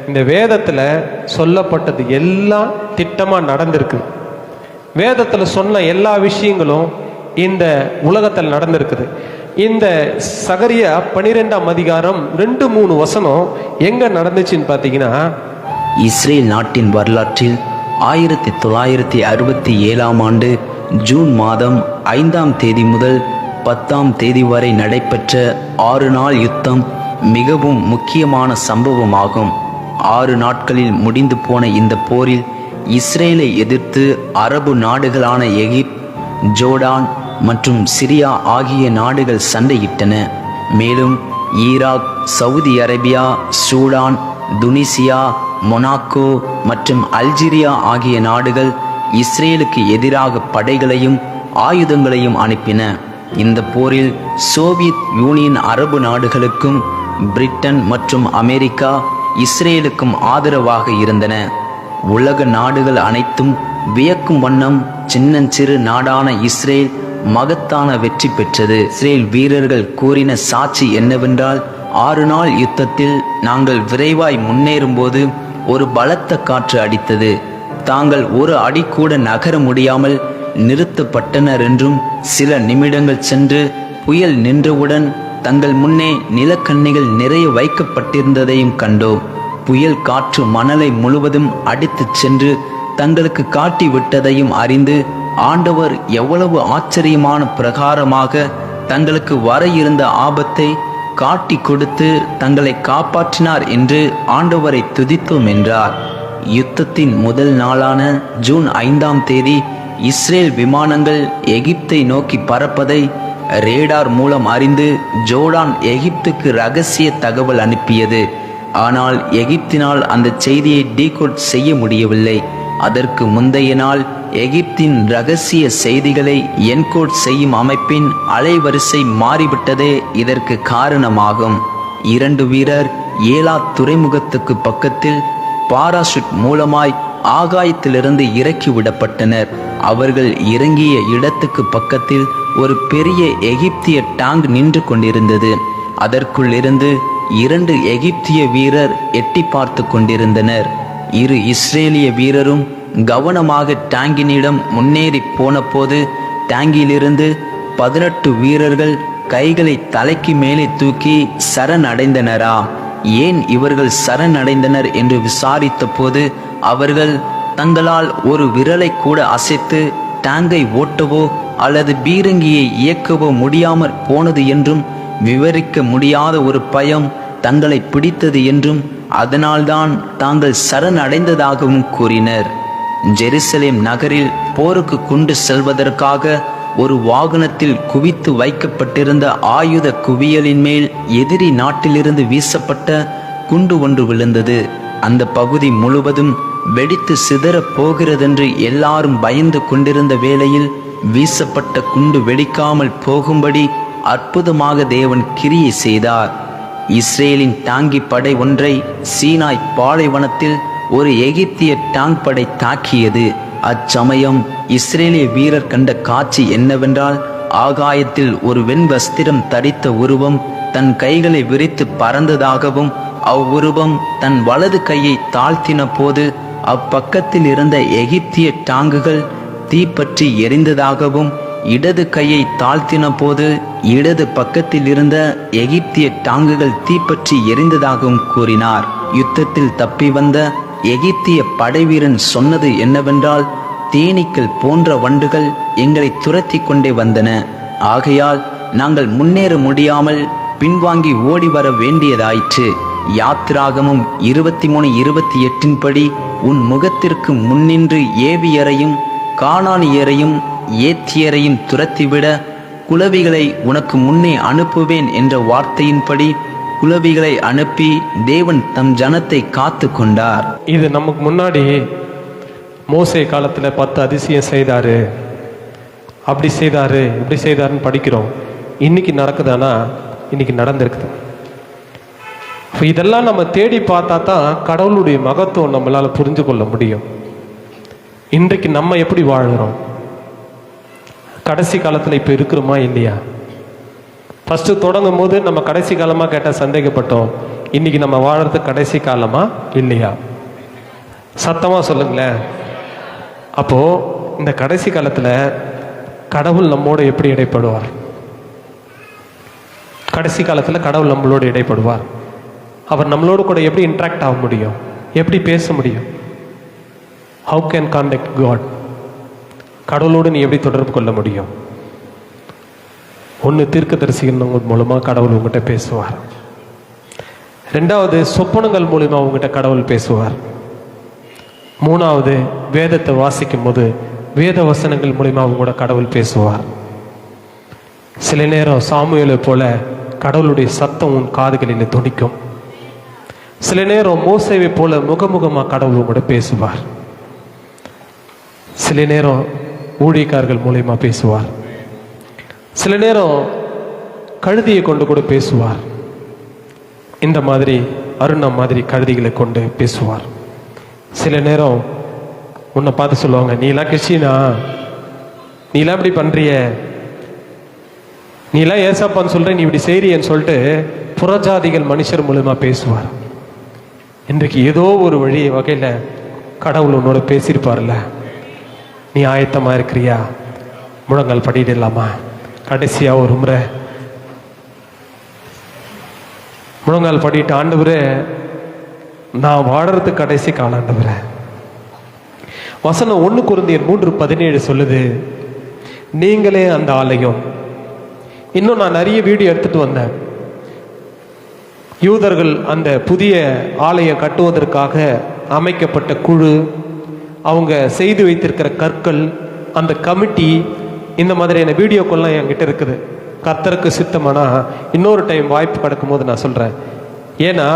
இந்த வேதத்தில் சொல்லப்பட்டது எல்லாம் திட்டமாக நடந்திருக்கு. வேதத்தில் சொன்ன எல்லா விஷயங்களும் இந்த உலகத்தில் நடந்திருக்குது. இந்த சகரியா 12ஆம் அதிகாரம் 2-3 வசனம் எங்க நடந்துச்சுன்னு பார்த்தீங்கன்னா, இஸ்ரேல் நாட்டின் வரலாற்றில் 1967ஆம் ஆண்டு ஜூன் மாதம் 5ஆம் தேதி முதல் 10ஆம் தேதி வரை நடைபெற்ற 6 நாள் யுத்தம் மிகவும் முக்கியமான சம்பவமாகும். 6 நாட்களில் முடிந்து போன இந்த போரில் இஸ்ரேலை எதிர்த்து அரபு நாடுகளான எகிப்து, ஜோர்டான் மற்றும் சிரியா ஆகிய நாடுகள் சண்டையிட்டன. மேலும் Iraq, Saudi Arabia, Sudan, Tunisia, Monaco மற்றும் அல்ஜீரியா ஆகிய நாடுகள் இஸ்ரேலுக்கு எதிராக படைகளையும் ஆயுதங்களையும் அனுப்பின. இந்த போரில் சோவியத் யூனியன் அரபு நாடுகளுக்கும் பிரிட்டன் மற்றும் அமெரிக்கா இஸ்ரேலுக்கும் ஆதரவாக இருந்தன. உலக நாடுகள் அனைத்தும் வியக்கும் வண்ணம் சின்னஞ்சிறு நாடான இஸ்ரேல் மகத்தான வெற்றி பெற்றது. இஸ்ரேல் வீரர்கள் கூறின சாட்சி என்னவென்றால், 6 நாள் யுத்தத்தில் நாங்கள் விரைவாய் முன்னேறும்போது ஒரு பலத்த காற்று அடித்தது. தாங்கள் ஒரு அடி கூட நகர முடியாமல் நிறுத்தப்பட்டனர் என்றும், சில நிமிடங்கள் சென்று புயல் நின்றவுடன் தங்கள் முன்னே நிலக்கண்ணிகள் நிறைய வைக்கப்பட்டிருந்ததையும் கண்டோம். புயல் காற்று மணலை முழுவதும் அடித்துச் சென்று தங்களுக்கு காட்டி விட்டதையும் அறிந்து, ஆண்டவர் எவ்வளவு ஆச்சரியமான பிரகாரமாக தங்களுக்கு வர இருந்த ஆபத்தை காட்டி கொடுத்து தங்களை காப்பாற்றினார் என்று ஆண்டவரை துதித்தோம் என்றார். யுத்தத்தின் முதல் நாளான ஜூன் 5ஆம் தேதி இஸ்ரேல் விமானங்கள் எகிப்தை நோக்கி பறப்பதை ரேடார் மூலம் அறிந்து ஜோர்டான் எகிப்துக்கு ரகசிய தகவல் அனுப்பியது. ஆனால் எகிப்தினால் அந்த செய்தியை டீகோட் செய்ய முடியவில்லை. அதற்கு முந்தைய நாள் எகிப்தின் ரகசிய செய்திகளை என்கோட் செய்யும் அமைப்பின் அலைவரிசை மாறிவிட்டதே இதற்கு காரணமாகும். 2 வீரர் ஏலாத் துறைமுகத்துக்கு பக்கத்தில் பாராசூட் மூலமாய் ஆகாயத்திலிருந்து இறக்கி விடப்பட்டனர். அவர்கள் இறங்கிய இடத்துக்கு பக்கத்தில் ஒரு பெரிய எகிப்திய டாங்க் நின்று கொண்டிருந்தது. அதற்குள் இருந்து 2 எகிப்திய வீரர் எட்டி பார்த்து கொண்டிருந்தனர். 2 இஸ்ரேலிய வீரரும் கவனமாக டாங்கினிடம் முன்னேறி போன போது டாங்கிலிருந்து 18 வீரர்கள் கைகளை தலைக்கு மேலே தூக்கி சரணடைந்தனரா, ஏன் இவர்கள் சரணடைந்தனர் என்று விசாரித்த போது அவர்கள் தங்களால் ஒரு விரலை கூட அசைத்து டாங்கை ஓட்டவோ அல்லது பீரங்கியை இயக்கவோ முடியாமற் போனது என்றும், விவரிக்க முடியாத ஒரு பயம் தங்களை பிடித்தது என்றும், அதனால்தான் தாங்கள் சரணடைந்ததாகவும் கூறினர். ஜெருசலேம் நகரில் போருக்கு கொண்டு செல்வதற்காக ஒரு வாகனத்தில் குவித்து வைக்கப்பட்டிருந்த ஆயுத குவியலின் மேல் எதிரி நாட்டிலிருந்து வீசப்பட்ட குண்டு ஒன்று விழுந்தது. அந்த பகுதி முழுவதும் வெடித்து சிதறப் போகிறதென்று எல்லாரும் பயந்து கொண்டிருந்த வேளையில் வீசப்பட்ட குண்டு வெடிக்காமல் போகும்படி அற்புதமாக தேவன் கிரியை செய்தார். இஸ்ரேலின் டாங்கி படை ஒன்றை சீனாய் பாலைவனத்தில் ஒரு எகிப்திய டாங் படை தாக்கியது. அச்சமயம் இஸ்ரேலிய வீரர் கண்ட காட்சி என்னவென்றால், ஆகாயத்தில் ஒரு வெண்வஸ்திரம் தரித்த உருவம் தன் கைகளை விரித்து பறந்ததாகவும், அவ்வுருவம் தன் வலது கையை தாழ்த்தின போது அப்பக்கத்தில் இருந்த எகிப்திய டாங்குகள் தீப்பற்றி எரிந்ததாகவும், இடது கையை தாழ்த்தின போது இடது பக்கத்தில் இருந்த எகிப்திய டாங்குகள் தீப்பற்றி எரிந்ததாகவும் கூறினார். யுத்தத்தில் தப்பி வந்த எகிப்திய படைவீரன் சொன்னது என்னவென்றால், தேனீக்கள் போன்ற வண்டுகள் எங்களை துரத்தி கொண்டே வந்தன. ஆகையால் நாங்கள் முன்னேற முடியாமல் பின்வாங்கி ஓடி வர வேண்டியதாயிற்று. யாத்திராகமும் 23:28 படி உன் முகத்திற்கு முன்னின்று ஏவியரையும் கானானியரையும் ஏத்தியரையும் துரத்திவிட குளவிகளை உனக்கு முன்னே அனுப்புவேன் என்ற வார்த்தையின்படி குளவிகளை அனுப்பி தேவன் தம் ஜனத்தை காத்து கொண்டார். இது நமக்கு முன்னாடி மோசே காலத்துல 10 அதிசயம் செய்தாரு, அப்படி செய்தாரு, இப்படி செய்தாருன்னு படிக்கிறோம். இன்னைக்கு நடக்குதானா? இன்னைக்கு நடந்திருக்குது. இதெல்லாம் நம்ம தேடி பார்த்தா தான் கடவுளுடைய மகத்துவம் நம்மளால புரிஞ்சு கொள்ள முடியும். இன்றைக்கு நம்ம எப்படி வாழ்கிறோம்? கடைசி காலத்துல இப்ப இருக்கிறோமா இல்லையா? ஃபர்ஸ்ட் தொடங்கும் போது நம்ம கடைசி காலமா கேட்டால் சந்தேகப்பட்டோம். இன்னைக்கு நம்ம வாழறது கடைசி காலமா இல்லையா? சத்தமா சொல்லுங்களேன். அப்போ இந்த கடைசி காலத்துல கடவுள் நம்மோடு எப்படி இடைப்படுவார்? கடைசி காலத்துல கடவுள் நம்மளோடு இடைப்படுவார். அவர் நம்மளோடு கூட எப்படி இன்ட்ராக்ட் ஆக முடியும்? எப்படி பேச முடியும்? How can contact God? கடவுளோடு நீ எப்படி தொடர்பு கொள்ள முடியும்? ஒன்று, தீர்க்கதரிசிகள் மூலமாக கடவுள் உங்ககிட்ட பேசுவார். 2வது, சொப்பனங்கள் மூலமா உங்ககிட்ட கடவுள் பேசுவார். 3வது, வேதத்தை வாசிக்கும் போது வேத வசனங்கள் மூலமா அவங்க கூட கடவுள் பேசுவார். சில நேரம் சாமுவேலை போல கடவுளுடைய சத்தம் உன் காதுகளில் துணிக்கும். சில நேரம் மோசேவை போல முகமுகமாக கடவுள் உங்களோட பேசுவார். சில நேரம் ஊழியக்காரர்கள் மூலமா பேசுவார். சில நேரம் கழுதியை கொண்டு கூட பேசுவார். இந்த மாதிரி அருணா மாதிரி கழுதிகளை கொண்டு பேசுவார். சில நேரம் உன்னை பார்த்து சொல்லுவாங்க, நீலாம் கிறிஸ்டினா, நீலாம் இப்படி பண்றிய, நீலாம் ஏசப்பான்னு சொல்ற, நீ இப்படி செய்றியன்னு சொல்லிட்டு புறஜாதிகள் மனுஷர் மூலமா பேசுவார். இன்றைக்கு ஏதோ ஒரு வழி வகையில கடவுள் உன்னோட பேசியிருப்பார்ல. நீ ஆயத்தமா இருக்கிறியா? முழங்கால் படியிடலாமா? கடைசியா ஒரு முறை முழங்கால் படிட்டு, ஆண்டவரே நான் வாழறதுக்கு கடைசி கால ஆண்டவரே. வசனம் 1 கொரிந்தியர் 3:17 சொல்லுது, நீங்களே அந்த ஆலயம். இன்னும் நான் நிறைய வீடியோ எடுத்துட்டு வந்தேன். யூதர்கள் அந்த புதிய ஆலயம் கட்டுவதற்காக அமைக்கப்பட்ட குழு, அவங்க செய்து வைத்திருக்கிற கற்கள், அந்த கமிட்டி, இந்த மாதிரியான வீடியோக்கள்லாம் என்கிட்ட இருக்குது. கர்த்தருக்கு சித்தமானா இன்னொரு டைம் வாய்ப்பு கிடைக்கும் போது நான் சொல்றேன். ஏன்னா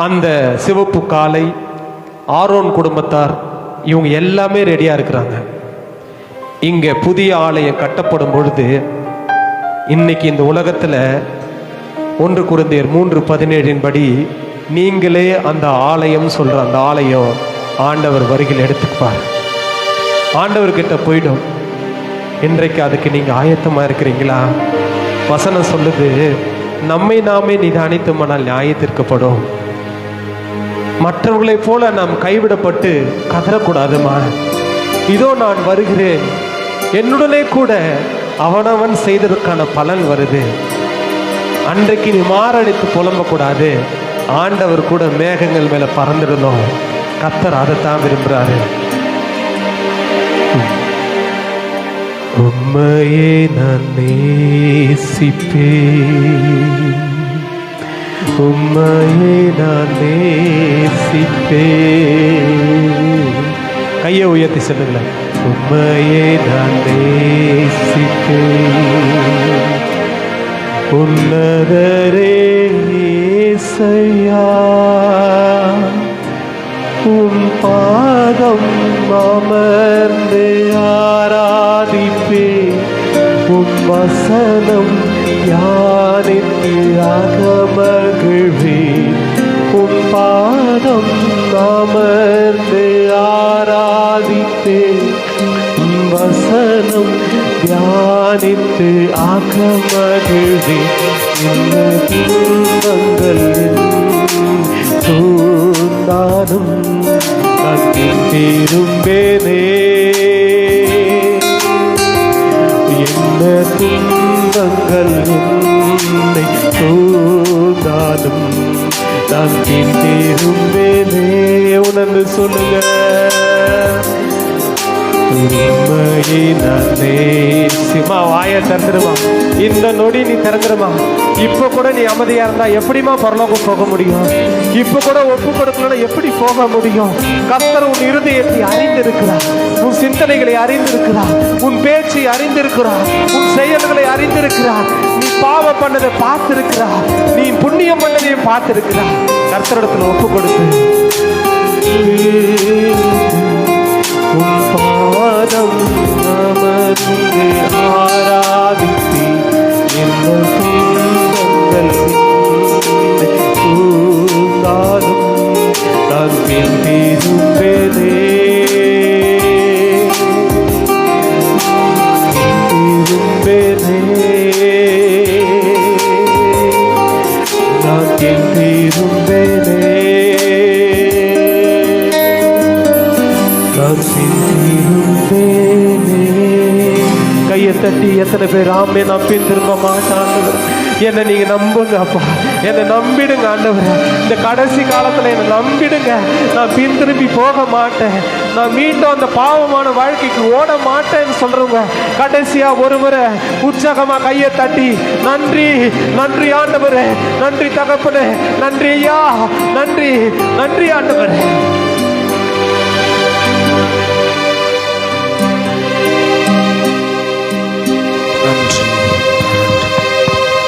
அந்த சிவப்பு காளை, ஆரோன் குடும்பத்தார், இவங்க எல்லாமே ரெடியா இருக்கிறாங்க. இங்க புதிய ஆலயம் கட்டப்படும் பொழுது இன்னைக்கு இந்த உலகத்துல 1 கொரிந்தியர் 3:17 படி நீங்களே அந்த ஆலயம் சொல்ற அந்த ஆலயம் ஆண்டவர் வருகையில் எடுத்துப்பார். ஆண்டவர்கிட்ட போயிடும். இன்றைக்கு அதுக்கு நீங்க ஆயத்தமா இருக்கிறீங்களா? வசனம் சொல்லுது, நம்மை நாமே நிதானித்தோமானால் நியாயத்திற்கப்படும். மற்றவர்களைப் போல நாம் கைவிடப்பட்டு கதறக்கூடாதுமா. இதோ நான் வருகிறேன், என்னுடனே கூட அவனவன் செய்ததற்கான பலன் வருது. அன்றைக்கு நீ மாரடித்து புலம்பக்கூடாது. ஆண்டவர் கூட மேகங்கள் மேல பறந்துடணும். கர்த்தர் அதைத்தான் விரும்புறாரு. உம்மையே நான் நேசிப்பேன், உம்மையே நான் நேசிப்பேன். கையை உயர்த்தி சொல்லுங்களேன். உம்மையே நான் நேசிப்பேன், உன்னதரே இயேசையா, உம் பாதம் அமர்ந்து ஆராதிப்பேன், உம் வசனம் தியானித்து அகமகிழ்வேன், உம் பாதம் அமர்ந்து ஆராதிப்பேன், உம் வசனம் தியானித்து அகமகிழ்வேன். இந்த துன்பங்கள் சூழ்ந்தாலும் நான் திரும்பேனே, என்ன துன்பங்கள் என்னை சூழ்ந்தாலும் நான் திரும்பேனே. உணர்ந்து சொல்லுங்க. உண்மையை நான் நேசிமா. வாயை திறந்துருமா. இந்த நொடி நீ திறந்துருமா. இப்ப கூட நீ அமைதியா இருந்தா எப்படிமா பரலோகம் போக முடியும்? இப்ப கூட ஒப்பு கொடுக்கலன்னா எப்படி போக முடியும்? கர்த்தர் உன் இருதயத்தை அறிந்திருக்கிறார், உன் சிந்தனைகளை அறிந்திருக்கிறார், உன் பேச்சை அறிந்திருக்கிறார், உன் செயல்களை அறிந்திருக்கிறார். நீ பாவம் பண்ணதை பார்த்திருக்கிறார், நீ புண்ணியம் பண்ணதையும் பார்த்திருக்கிறார். கர்த்தரிடத்துல ஒப்பு கொடுத்து உன் பாதம் அமர்ந்து ஆராதித்து என்ன துன்பங்கள் சூழ்ந்தாலும் நான் திரும்பேனே, திரும்பேனே, நான் திரும்பேனே. கையை தட்டி எத்தனை பேர் ஆமே நான் பின் திரும்ப மாட்டான்? என்னை நீங்க நம்புங்க அப்பா, என்னை நம்பிடுங்க ஆண்டவரே. இந்த கடைசி காலத்துல என்னை நம்பிடுங்க. நான் பின் திரும்பி போக மாட்டேன், நான் மீண்டும் அந்த பாவமான வாழ்க்கைக்கு ஓட மாட்டேன்னு சொல்றவங்க கடைசியா ஒருமுறை உற்சாகமா கையை தட்டி நன்றி, நன்றி ஆண்டவரே, நன்றி தகப்பனே, நன்றி ஐயா, நன்றி, நன்றி ஆண்டவரே.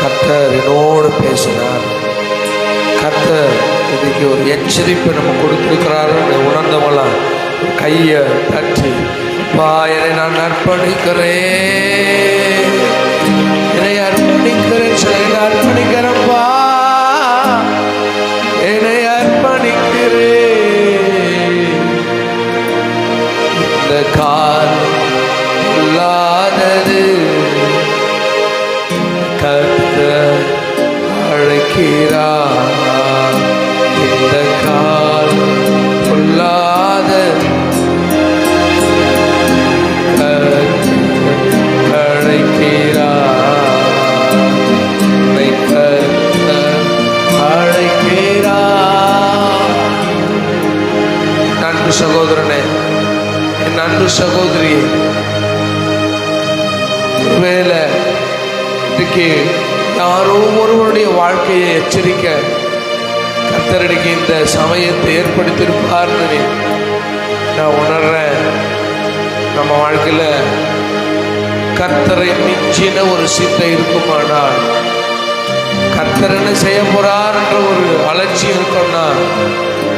கர்த்தர் என்னோடு பேசினார். கர்த்தர் இன்னைக்கு ஒரு எச்சரிப்பு நம்ம கொடுத்திருக்கிறார். உணர்ந்தவங்களாம் கையை தட்டி, பா என்னை நான் அர்ப்பணிக்கிறேன், என்னை அர்ப்பணிக்கிறேன், அர்ப்பணிக்கிறேன்ப்பா. கர்த்தர் அழைக்கிறார். இந்த காலம் பொல்லாத கர்த்தர் அழைக்கிறார். உன்னை கர்த்தர் அழைக்கிறார். அன்பு சகோதரனே, என் அன்பு சகோதரியே, ஒருவேளை இன்றைக்கு யாரோ ஒருவருடைய வாழ்க்கையை எச்சரிக்க கர்த்தருக்கு இந்த சமயத்தை ஏற்படுத்தியிருப்பார்னு நான் உணர்றேன். நம்ம வாழ்க்கையில கர்த்தரை மிஞ்சின ஒரு சிந்தை இருக்குமானால், கர்த்தர் என்ன செய்ய போறார்ன்ற ஒரு அலட்சியம் இருக்கும்னா,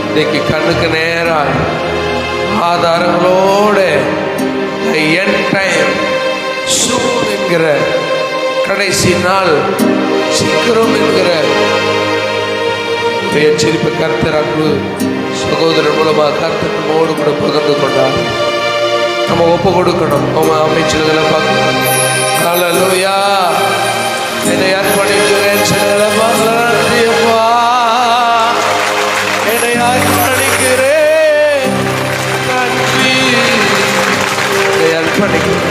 இன்னைக்கு கண்ணுக்கு நேராக ஆதாரங்களோட என் டைம் சூன் என்கிற கடைசி நாள் சீக்கிரம் என்கிற எச்சரிப்பு கர்த்தர் அன்பு சகோதரர் மூலமாக கர்த்தர் நம்மோடு கூட பகிர்ந்து கொண்டார். நம்ம ஒப்பு கொடுக்கணும். அமைச்சர்களை பார்க்கணும். ஹல்லேலூயா. என்னை அர்ப்பணிக்கிறேன். சிலரை பார்க்கலாம். என்னை அர்ப்பணிக்கிறேன். நன்றி. அர்ப்பணிக்கணும்.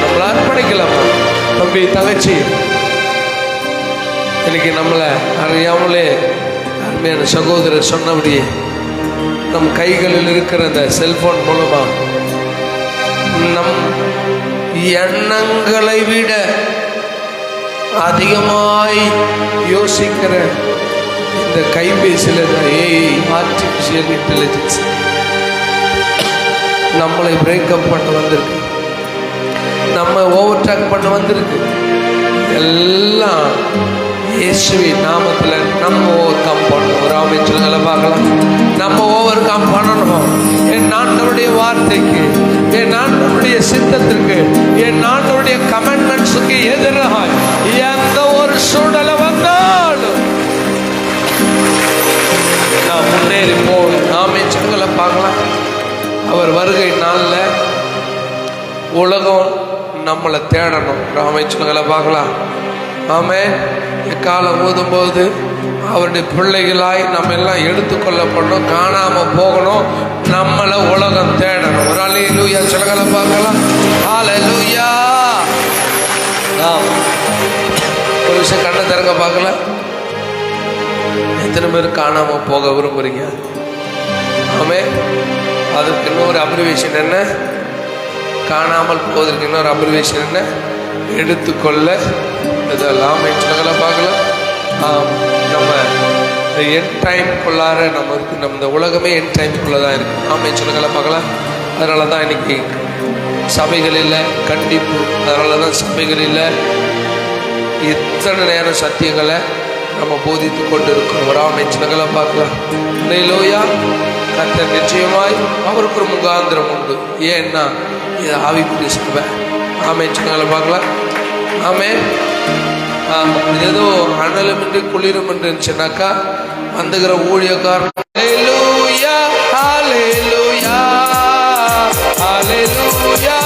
நம்மளை அர்ப்பணிக்கலாமா தம்பி தங்கச்சி? இன்னைக்கு நம்மளை அறியாமலே அருமையான சகோதரர் சொன்னபடியே நம் கைகளில் இருக்கிற அந்த செல்போன் மூலமா நம் எண்ணங்களை விட அதிகமாய் யோசிக்கிற இந்த கைபேசியில் ஆர்டிஃபிஷியல் இன்டெலிஜென்ஸ் நம்மளை பிரேக்கப் பண்ண வந்திருக்கு, நம்ம ஓவர்டேக் பண்ண வந்திருக்கு. எல்லாம் இயேசுவின் நாமத்தில் நம்ம ஓவர் கம் பண்ணணும். ஒரு அமைச்சர்களை பார்க்கலாம். நம்ம ஓவர் கம் பண்ணணும். என் ஆண்டவருடைய வார்த்தைக்கு, என் ஆண்டவருடைய சித்தத்திற்கு, என் ஆண்டவருடைய கமெண்ட்மெண்ட்ஸுக்கு எதிராக எந்த ஒரு சூழலை வந்தாலும் நான் முன்னேறி போகணும். அமைச்சர்களை பார்க்கலாம். அவர் வருகை நாளில் உலகம் நம்மளை தேடணும். அமைச்சர்களை பார்க்கலாம். ஆமென். காலம் ஊதும்போது அவருடைய பிள்ளைகளாய் நம்ம எல்லாம் எடுத்துக்கொள்ளப்படணும், காணாம போகணும், நம்மளை உலகம் தேடணும். ஒரு அல்லேலூயா சொல்லுங்கள பார்க்கலாம். ஹல்லேலூயா. ஒரு விஷயம் கண்ணை திறங்க பார்க்கலாம். எத்தனை பேர் காணாம போக விரும்புறீங்க? ஆமென். அதுக்கு இன்னொரு அப்ரிவேஷன் என்ன? காணாமல் போவதற்கு இன்னொரு அப்ரிவேஷன் என்ன? எடுத்துக்கொள்ள இதெல்லாம் சொல்லுங்கள பார்க்கலாம். நம்ம இந்த என் டைமுக்குள்ளார நம்ம இருக்கு. நம்ம இந்த உலகமே என் டைமுக்குள்ளே தான் இருக்குது. சொல்லுங்கள பார்க்கலாம். அதனால தான் இன்னைக்கு சபைகளில் கண்டிப்பு, அதனால தான் சபைகளில் இத்தனை நேரம் சத்தியங்களை நம்ம போதித்து கொண்டு இருக்கிறோம். ஒரு சொல்லுங்கள பார்க்கலாம். அல்லேலூயா. கர்த்தர் நிச்சயமாய் அவருக்கு ஒரு முகாந்திரம் உண்டு. ஏன்னா இது ஆவிக்குரிய சபை. சொல்லுங்கள பார்க்கலாம். ஆமென். ஏதோ அனலமின்றி குளிரும் என்று இருந்துச்சுனாக்கா வந்துகிற ஊழியக்காரன் ஹல்லேலூயா ஹல்லேலூயா ஹல்லேலூயா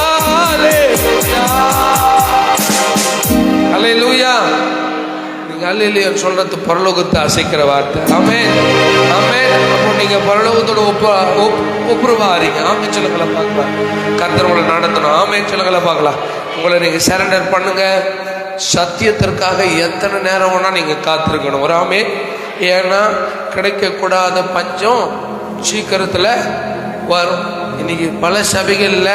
ஹல்லேலூயா. நீங்க ஹல்லேலூயா சொல்றது பரலோகத்தை அசைக்கிற வார்த்தை. ஆமென் ஆமென். அப்போ நீங்க பரலோகத்தோட ஒப்புரவாறீங்க. ஆமென் சொல்லுங்கள பார்க்கலாம். கர்த்தர் உங்களை நடத்தணும். ஆமென் சொல்லுங்கள பார்க்கலாம். உங்களை நீங்க சரண்டர் பண்ணுங்க. சத்தியத்திற்காக எத்தனை நேரம் வேணா நீங்க காத்திருக்கணும். வராமே. ஏன்னா கிடைக்கக்கூடாத பஞ்சம் சீக்கிரத்தில் வரும். இன்னைக்கு பல சபைகளில்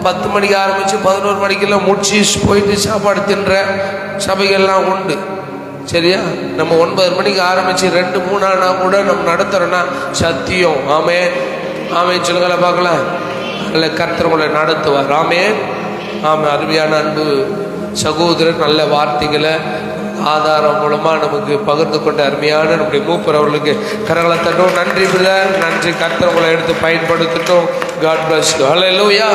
10 மணிக்கு ஆரம்பித்து 11 மணிக்கெல்லாம் முடிச்சு போயிட்டு சாப்பாடு தின்ற சபைகள்லாம் உண்டு. சரியா? நம்ம 9 மணிக்கு ஆரம்பித்து 2-3 ஆனா கூட நம்ம நடத்துகிறோன்னா சத்தியம். ஆமென் ஆமென் சொல்லுங்கள பார்க்கலாம். அதில் கர்த்தர் உங்களை நடத்துவார். ஆமென் ஆமாம். அருமையான அன்பு சகோதரர் நல்ல வார்த்தைகளை ஆதாரம் மூலமாக நமக்கு பகிர்ந்து கொண்ட அருமையான நம்முடைய மூப்பர் அவர்களுக்கு கரங்களை தட்டும். நன்றி பிரதர், நன்றி. கர்த்தர் உங்களை எடுத்து பயன்படுத்தட்டும். God bless you. ஹல்லேலூயா.